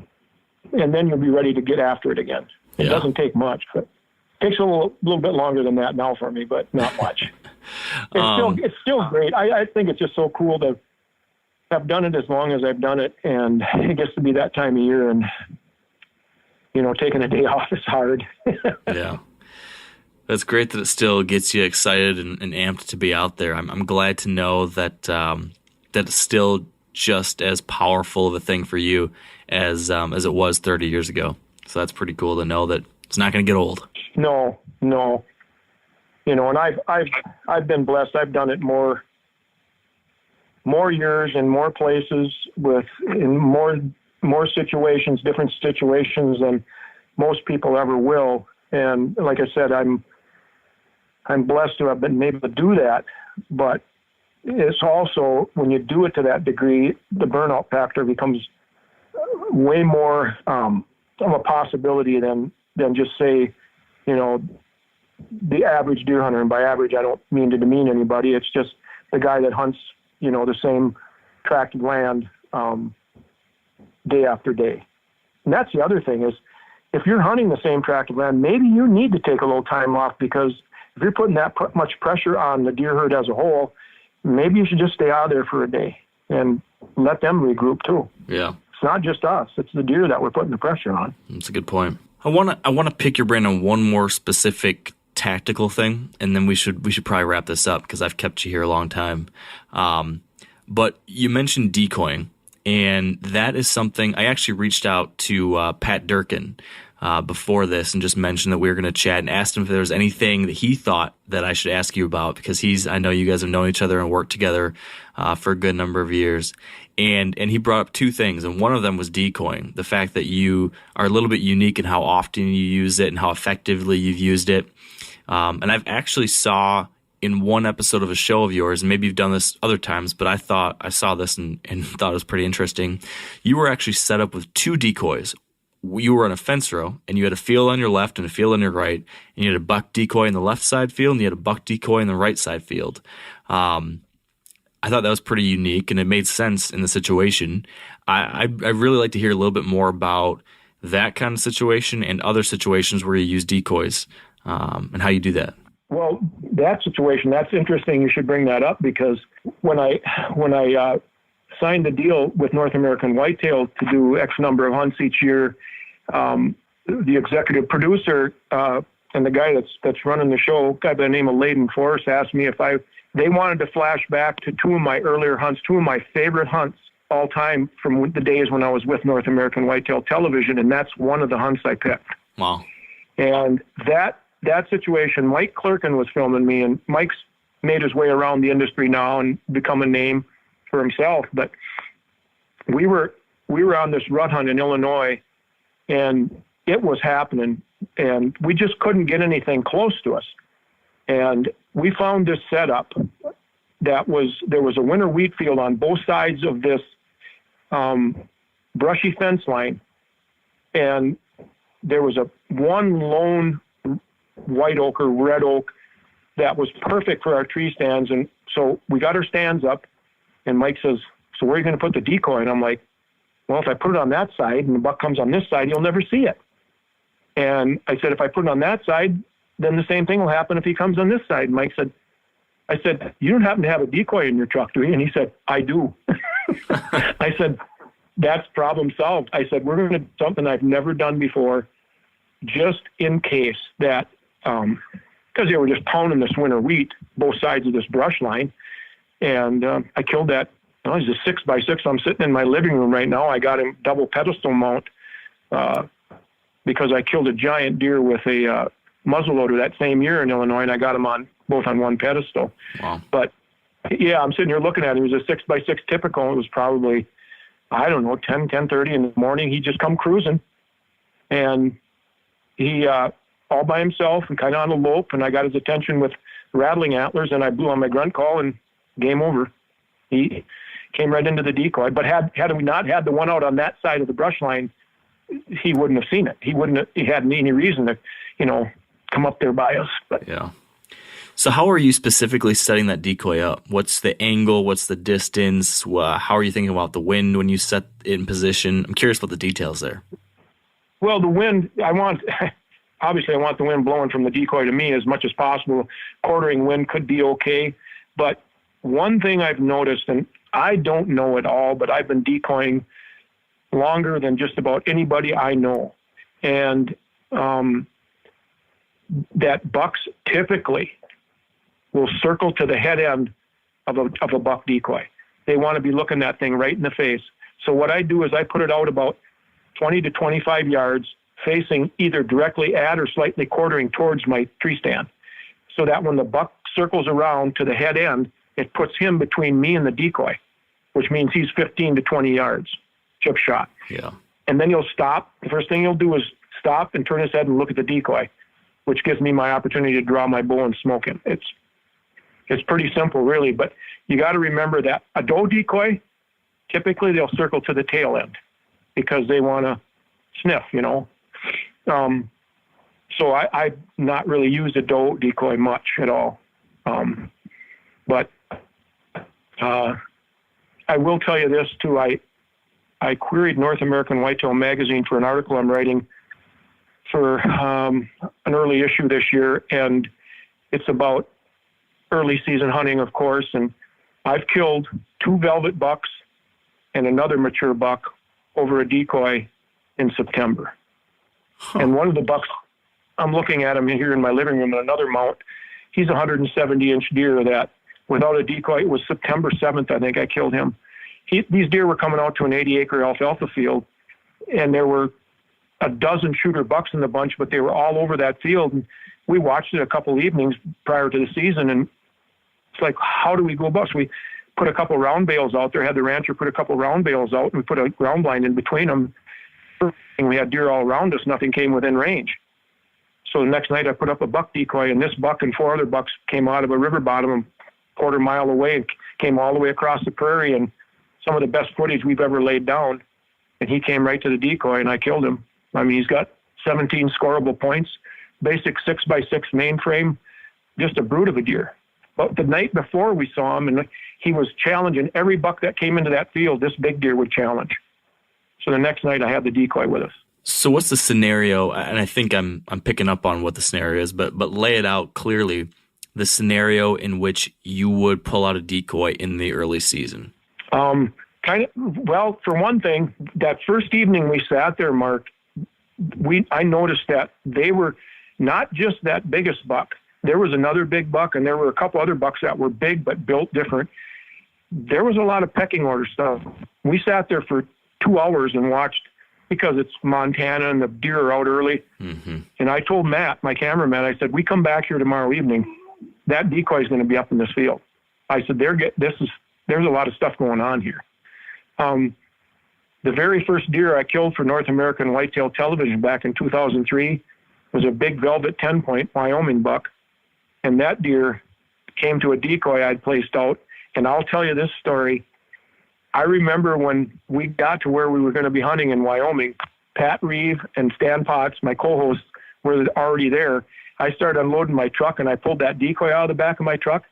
then you'll be ready to get after it again. It doesn't take much, but it takes a little bit longer than that now for me, but not much. It's still great. I think it's just so cool to have done it as long as I've done it, and it gets to be that time of year, and taking a day off is hard. Yeah. That's great that it still gets you excited and amped to be out there. I'm glad to know that that it's still just as powerful of a thing for you as it was 30 years ago. So that's pretty cool to know that it's not going to get old. No. And I've been blessed. I've done it more years in more places in more situations, different situations than most people ever will. And like I said, I'm blessed to have been able to do that, but it's also, when you do it to that degree, the burnout factor becomes way more of a possibility than just say, the average deer hunter. And by average, I don't mean to demean anybody. It's just the guy that hunts, the same tract of land day after day. And that's the other thing is, if you're hunting the same tract of land, maybe you need to take a little time off, because if you're putting that much pressure on the deer herd as a whole, maybe you should just stay out of there for a day and let them regroup too. Yeah. not just us; it's the deer that we're putting the pressure on. That's a good point. I want to pick your brain on one more specific tactical thing, and then we should probably wrap this up because I've kept you here a long time. But you mentioned decoying, and that is something I actually reached out to Pat Durkin before this and just mentioned that we were going to chat and asked him if there was anything that he thought that I should ask you about, because I know you guys have known each other and worked together for a good number of years. And he brought up two things, and one of them was decoying, the fact that you are a little bit unique in how often you use it and how effectively you've used it. And I've actually saw in one episode of a show of yours, and maybe you've done this other times, but I thought I saw this and thought it was pretty interesting. You were actually set up with two decoys. You were in a fence row, and you had a field on your left and a field on your right, and you had a buck decoy in the left side field, and you had a buck decoy in the right side field. I thought that was pretty unique, and it made sense in the situation. I'd really like to hear a little bit more about that kind of situation and other situations where you use decoys, and how you do that. Well, that situation, that's interesting. You should bring that up, because when I signed the deal with North American Whitetail to do X number of hunts each year, the executive producer and the guy that's running the show, a guy by the name of Layden Forrest, asked me if they wanted to flash back to two of my earlier hunts, two of my favorite hunts all time from the days when I was with North American Whitetail Television, and that's one of the hunts I picked. Wow. And that situation, Mike Clerkin was filming me, and Mike's made his way around the industry now and become a name for himself. But we were on this rut hunt in Illinois, and it was happening, and we just couldn't get anything close to us. And we found this setup there was a winter wheat field on both sides of this brushy fence line, and there was one lone white oak or red oak that was perfect for our tree stands. And so we got our stands up, and Mike says, "So where are you going to put the decoy?" And I'm like, "Well, if I put it on that side and the buck comes on this side, you'll never see it." And I said, "If I put it on that side, then the same thing will happen if he comes on this side." And Mike said, I said, "You don't happen to have a decoy in your truck, do you?" And he said, "I do." I said, "That's problem solved." I said, "We're going to do something I've never done before, just in case that, because they were just pounding this winter wheat, both sides of this brush line." And I killed that. It was a 6x6. I'm sitting in my living room right now. I got him double pedestal mount because I killed a giant deer with a muzzleloader that same year in Illinois, and I got him both on one pedestal. Wow. But yeah, I'm sitting here looking at him. It was a 6x6 typical. It was probably, I don't know, 10:30 in the morning. He just come cruising, and he all by himself and kind of on a lope, and I got his attention with rattling antlers, and I blew on my grunt call, and game over. He came right into the decoy. But had we not had the one out on that side of the brush line, he wouldn't have seen it. He hadn't any reason to, come up there by us. But yeah. So how are you specifically setting that decoy up? What's the angle? What's the distance? How are you thinking about the wind when you set it in position? I'm curious about the details there. Well, the wind, obviously I want the wind blowing from the decoy to me as much as possible. Quartering wind could be okay. But one thing I've noticed, and I don't know it all, but I've been decoying longer than just about anybody I know. And that bucks typically will circle to the head end of a buck decoy. They want to be looking that thing right in the face. So what I do is I put it out about 20 to 25 yards, facing either directly at or slightly quartering towards my tree stand, so that when the buck circles around to the head end, it puts him between me and the decoy, which means he's 15 to 20 yards, chip shot. Yeah. And then he'll stop. The first thing he'll do is stop and turn his head and look at the decoy, which gives me my opportunity to draw my bow and smoke him. It's pretty simple, really, but you got to remember that a doe decoy, typically they'll circle to the tail end because they want to sniff, So I've not really used a doe decoy much at all. But I will tell you this too. I queried North American Whitetail magazine for an article I'm writing for an early issue this year, and it's about early season hunting, of course. And I've killed 2 velvet bucks and another mature buck over a decoy in September. And one of the bucks, I'm looking at him here in my living room in another mount. He's a 170-inch deer that, without a decoy, it was September 7th, I think I killed him. These deer were coming out to an 80-acre alfalfa field, and there were a dozen shooter bucks in the bunch, but they were all over that field. And we watched it a couple evenings prior to the season, and it's like, how do we go about? So we put a couple round bales out there, had the rancher put a couple round bales out, and we put a ground blind in between them. And we had deer all around us. Nothing came within range. So the next night I put up a buck decoy, and this buck and 4 other bucks came out of a river bottom a quarter mile away and came all the way across the prairie, and some of the best footage we've ever laid down. And he came right to the decoy, and I killed him. I mean, he's got 17 scoreable points, basic 6x6 mainframe, just a brute of a deer. But the night before we saw him, and he was challenging every buck that came into that field, this big deer would challenge. So the next night I had the decoy with us. So what's the scenario? And I think I'm picking up on what the scenario is, but lay it out clearly. The scenario in which you would pull out a decoy in the early season. Well, for one thing, that first evening we sat there, Mark, I noticed that they were not just that biggest buck. There was another big buck, and there were a couple other bucks that were big but built different. There was a lot of pecking order stuff. We sat there for 2 hours and watched, because it's Montana and the deer are out early. Mm-hmm. And I told Matt, my cameraman, I said, we come back here tomorrow evening, that decoy is going to be up in this field. I said, there's a lot of stuff going on here. The very first deer I killed for North American Whitetail Television back in 2003 was a big velvet 10-point Wyoming buck. And that deer came to a decoy I'd placed out. And I'll tell you this story. I remember when we got to where we were going to be hunting in Wyoming, Pat Reeve and Stan Potts, my co-hosts, were already there. I started unloading my truck, and I pulled that decoy out of the back of my truck.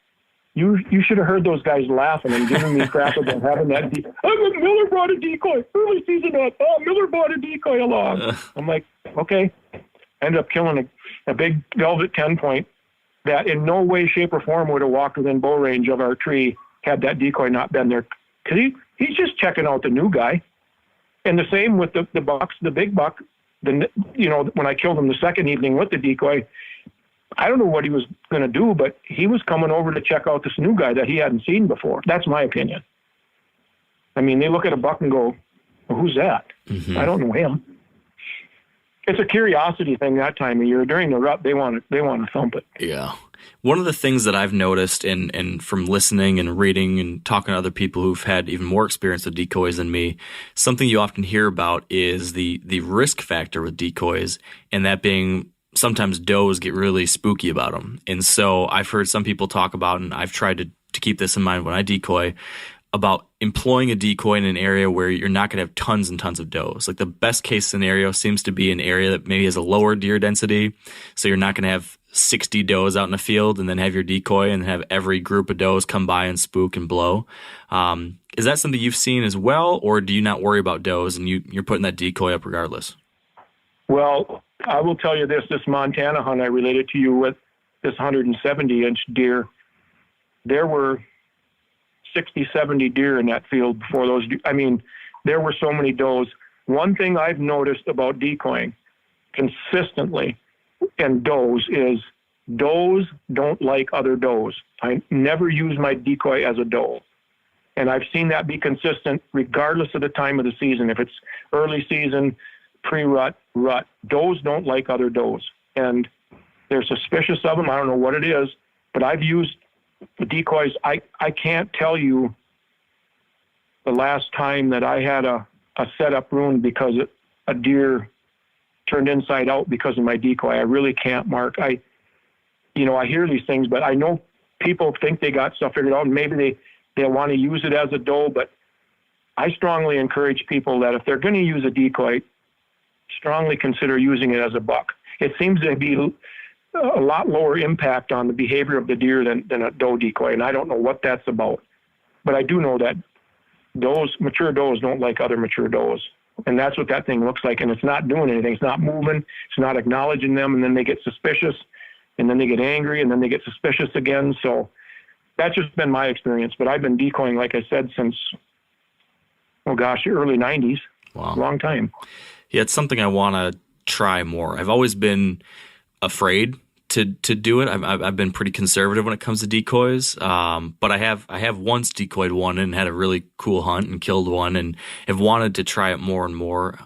You should have heard those guys laughing and giving me crap about having that decoy. Miller brought a decoy. Early season up. Oh, Miller brought a decoy along. I'm like, okay. Ended up killing a big velvet 10-point that in no way, shape, or form would have walked within bow range of our tree had that decoy not been there. Because he's just checking out the new guy. And the same with the bucks, the big buck. When I killed him the second evening with the decoy, I don't know what he was going to do, but he was coming over to check out this new guy that he hadn't seen before. That's my opinion. I mean, they look at a buck and go, well, who's that? Mm-hmm. I don't know him. It's a curiosity thing that time of year. During the rut, they want to thump it. Yeah. One of the things that I've noticed and from listening and reading and talking to other people who've had even more experience with decoys than me, something you often hear about is the risk factor with decoys, and that being sometimes does get really spooky about them. And so I've heard some people talk about, and I've tried to keep this in mind when I decoy, about employing a decoy in an area where you're not going to have tons and tons of does. Like the best case scenario seems to be an area that maybe has a lower deer density. So you're not going to have 60 does out in the field and then have your decoy and have every group of does come by and spook and blow. Is that something you've seen as well, or do you not worry about does and you're putting that decoy up regardless? Well, I will tell you this Montana hunt I related to you with, this 170-inch deer, there were 60, 70 deer in that field before those. I mean, there were so many does. One thing I've noticed about decoying consistently and does is does don't like other does. I never use my decoy as a doe. And I've seen that be consistent regardless of the time of the season. If it's early season, pre-rut, rut, does don't like other does. And they're suspicious of them. I don't know what it is, but I've used the decoys. I can't tell you the last time that I had a setup ruined because a deer turned inside out because of my decoy. I really can't, Mark. I hear these things, but I know people think they got stuff figured out, and maybe they want to use it as a doe, but I strongly encourage people that if they're going to use a decoy, strongly consider using it as a buck. It seems to be a lot lower impact on the behavior of the deer than a doe decoy, and I don't know what that's about. But I do know that mature does don't like other mature does, and that's what that thing looks like, and it's not doing anything. It's not moving. It's not acknowledging them, and then they get suspicious, and then they get angry, and then they get suspicious again. So that's just been my experience. But I've been decoying, like I said, since, the early 90s. Wow. Long time. Yeah, it's something I want to try more. I've always been afraid to do it. I've been pretty conservative when it comes to decoys. But I have once decoyed one and had a really cool hunt and killed one, and have wanted to try it more and more.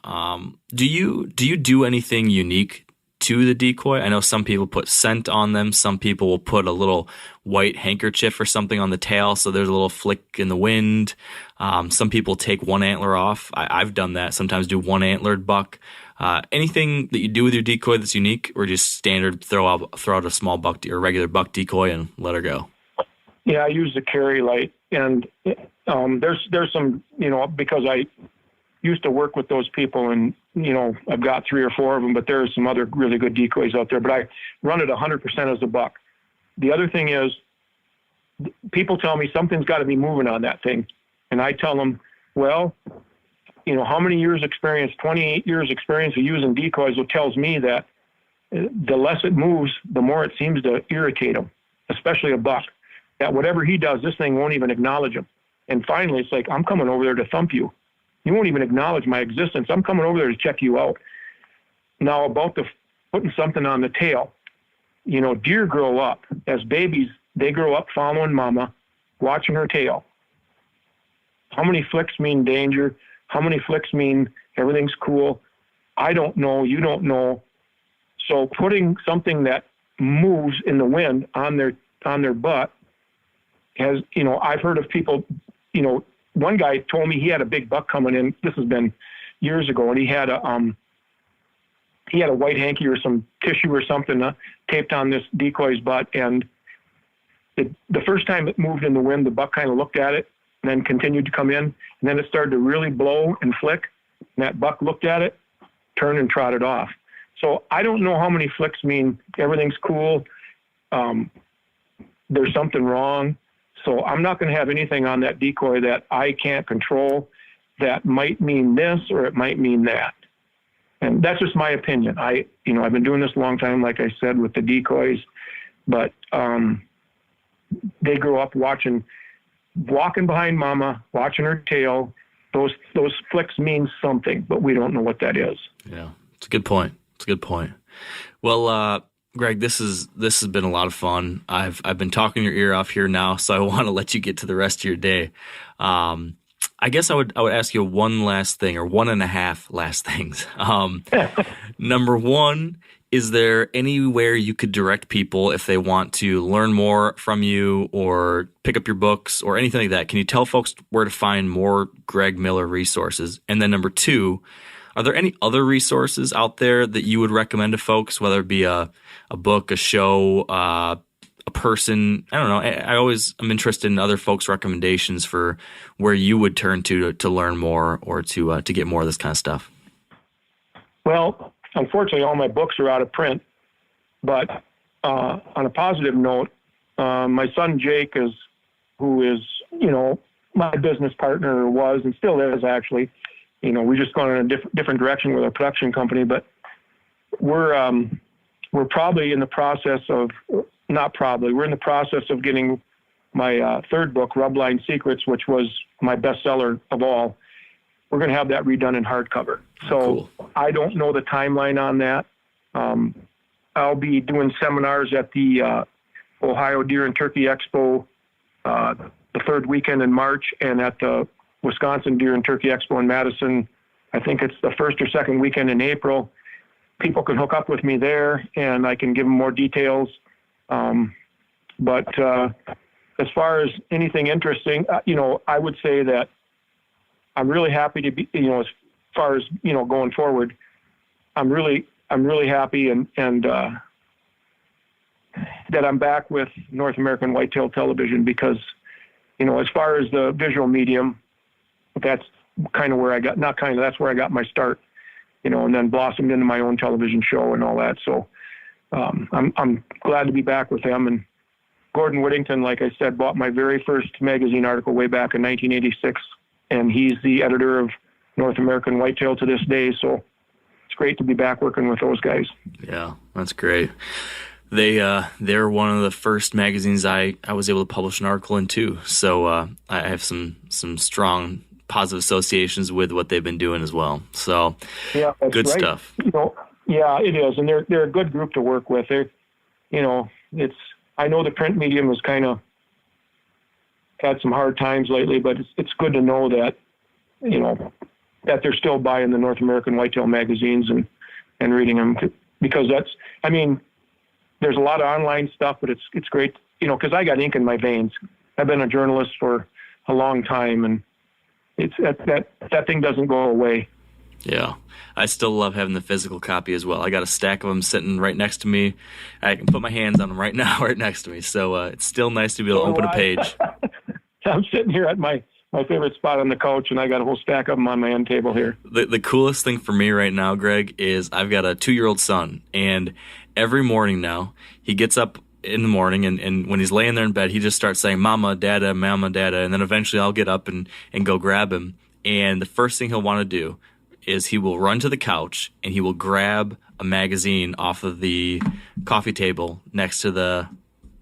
Do you do anything unique to the decoy? I know some people put scent on them. Some people will put a little white handkerchief or something on the tail so there's a little flick in the wind. Some people take one antler off. I've done that. Sometimes do one antlered buck. Anything that you do with your decoy that's unique, or just standard throw out a small buck or regular buck decoy and let her go? Yeah, I use the carry light, and there's some, because I used to work with those people, and I've got 3 or 4 of them, but there's some other really good decoys out there. But I run it 100% as a buck. The other thing is, people tell me something's got to be moving on that thing, and I tell them, well, how many years experience? 28 years experience of using decoys tells me that the less it moves, the more it seems to irritate them, especially a buck. That whatever he does, this thing won't even acknowledge him. And finally, it's like, I'm coming over there to thump you. You won't even acknowledge my existence. I'm coming over there to check you out. Now, about putting something on the tail, deer grow up. As babies, they grow up following mama, watching her tail. How many flicks mean danger? How many flicks mean everything's cool? I don't know. You don't know. So putting something that moves in the wind on their butt has, I've heard of people, one guy told me he had a big buck coming in. This has been years ago, and he had a white hanky or some tissue or something taped on this decoy's butt. And the first time it moved in the wind, the buck kind of looked at it and then continued to come in. And then it started to really blow and flick. And that buck looked at it, turned and trotted off. So I don't know how many flicks mean everything's cool. There's something wrong. So I'm not going to have anything on that decoy that I can't control. That might mean this, or it might mean that. And that's just my opinion. I've been doing this a long time, like I said, with the decoys, but they grow up walking behind mama, watching her tail. Those flicks mean something, but we don't know what that is. Yeah, it's a good point. Well, Greg, this has been a lot of fun. I've been talking your ear off here now, so I want to let you get to the rest of your day. I guess I would ask you one last thing, or 1.5 last things. Number one, is there anywhere you could direct people if they want to learn more from you or pick up your books or anything like that? Can you tell folks where to find more Greg Miller resources? And then number two, are there any other resources out there that you would recommend to folks, whether it be a book, a show, a person? I don't know. I'm interested in other folks' recommendations for where you would turn to learn more or to get more of this kind of stuff. Well, unfortunately, all my books are out of print. But on a positive note, my son Jake who is my business partner, was and still is actually. We just gone in a different direction with our production company, but we're probably in the process of, we're in the process of getting my third book, Rubline Secrets, which was my bestseller of all. We're going to have that redone in hardcover. So cool. I don't know the timeline on that. I'll be doing seminars at the Ohio Deer and Turkey Expo the third weekend in March, and at the Wisconsin Deer and Turkey Expo in Madison. I think it's the first or second weekend in April. People can hook up with me there, and I can give them more details. But as far as anything interesting, I would say that I'm really happy to be, as far as, going forward, I'm really happy and that I'm back with North American Whitetail Television, because, as far as the visual medium, that's kind of where that's where I got my start, and then blossomed into my own television show and all that. So I'm glad to be back with them. And Gordon Whittington, like I said, bought my very first magazine article way back in 1986, and he's the editor of North American Whitetail to this day. So it's great to be back working with those guys. Yeah, that's great. They're one of the first magazines I was able to publish an article in too. So I have some strong positive associations with what they've been doing as well. So yeah, that's good right. stuff. Yeah, it is, and they're a good group to work with. I know the print medium has kind of had some hard times lately, but it's good to know that that they're still buying the North American Whitetail magazines and reading them, because there's a lot of online stuff, but it's great, because I got ink in my veins. I've been a journalist for a long time, and it's that thing doesn't go away. Yeah, I still love having the physical copy as well. I got a stack of them sitting right next to me. I can put my hands on them right now, right next to me. So it's still nice to be able to open a page. I'm sitting here at my favorite spot on the couch, and I got a whole stack of them on my end table here. The coolest thing for me right now, Greg, is I've got a 2-year-old son, and every morning now he gets up in the morning, and when he's laying there in bed, he just starts saying, Mama, Dada, and then eventually I'll get up and go grab him. And the first thing he'll want to do is he will run to the couch and he will grab a magazine off of the coffee table next to the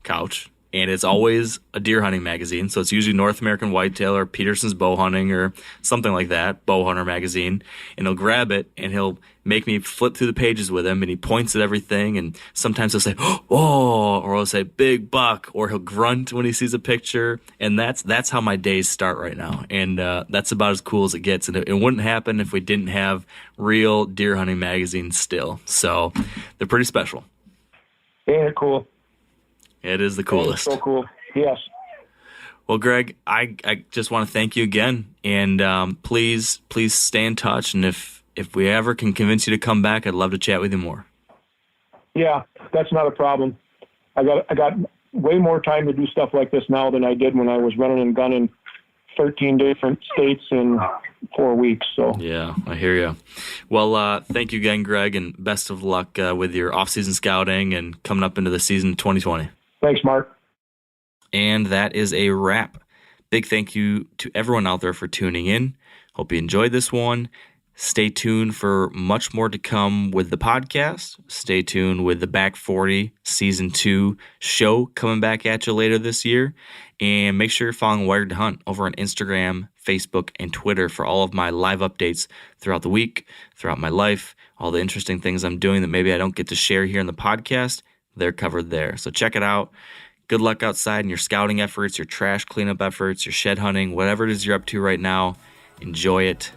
couch. And it's always a deer hunting magazine. So it's usually North American Whitetail or Peterson's Bow Hunting or something like that, Bow Hunter magazine. And he'll grab it and he'll make me flip through the pages with him, and he points at everything. And sometimes he'll say, oh, or he'll say big buck, or he'll grunt when he sees a picture. And that's how my days start right now. And that's about as cool as it gets. And it wouldn't happen if we didn't have real deer hunting magazines still. So they're pretty special. Ain't it cool? It is the coolest. So cool. Yes. Well, Greg, I just want to thank you again, and please stay in touch. And if we ever can convince you to come back, I'd love to chat with you more. Yeah, that's not a problem. I got way more time to do stuff like this now than I did when I was running and gunning 13 different states in 4 weeks. So yeah, I hear you. Well, thank you again, Greg, and best of luck with your off-season scouting and coming up into the season 2020. Thanks, Mark. And that is a wrap. Big thank you to everyone out there for tuning in. Hope you enjoyed this one. Stay tuned for much more to come with the podcast. Stay tuned with the Back 40 Season 2 show coming back at you later this year. And make sure you're following Wired to Hunt over on Instagram, Facebook, and Twitter for all of my live updates throughout the week, throughout my life, all the interesting things I'm doing that maybe I don't get to share here in the podcast. They're covered there. So check it out. Good luck outside in your scouting efforts, your trash cleanup efforts, your shed hunting, whatever it is you're up to right now. Enjoy it.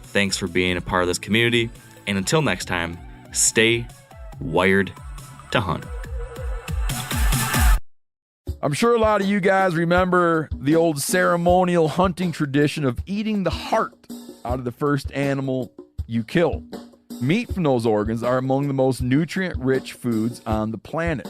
Thanks for being a part of this community. And until next time, stay wired to hunt. I'm sure a lot of you guys remember the old ceremonial hunting tradition of eating the heart out of the first animal you kill. Meat from those organs are among the most nutrient-rich foods on the planet.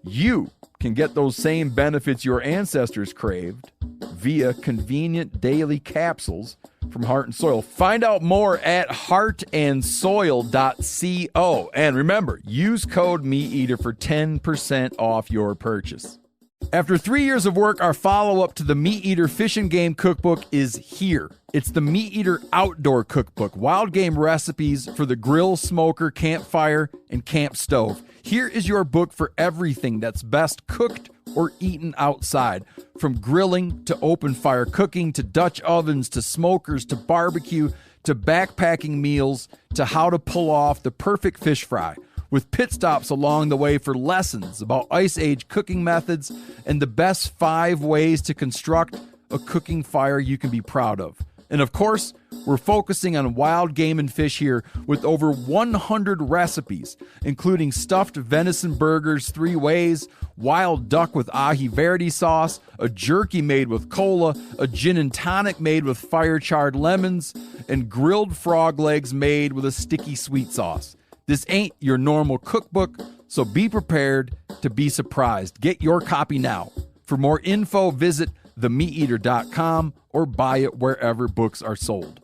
You can get those same benefits your ancestors craved via convenient daily capsules from Heart and Soil. Find out more at heartandsoil.co. And remember, use code MeatEater for 10% off your purchase. After 3 years of work, our follow-up to the Meat Eater Fish and Game Cookbook is here. It's the Meat Eater Outdoor Cookbook, wild game recipes for the grill, smoker, campfire, and camp stove. Here is your book for everything that's best cooked or eaten outside. From grilling to open fire cooking to Dutch ovens to smokers to barbecue to backpacking meals to how to pull off the perfect fish fry, with pit stops along the way for lessons about Ice Age cooking methods and the best 5 ways to construct a cooking fire you can be proud of. And of course, we're focusing on wild game and fish here with over 100 recipes, including stuffed venison burgers 3 ways, wild duck with ahi verde sauce, a jerky made with cola, a gin and tonic made with fire-charred lemons, and grilled frog legs made with a sticky sweet sauce. This ain't your normal cookbook, so be prepared to be surprised. Get your copy now. For more info, visit themeateater.com or buy it wherever books are sold.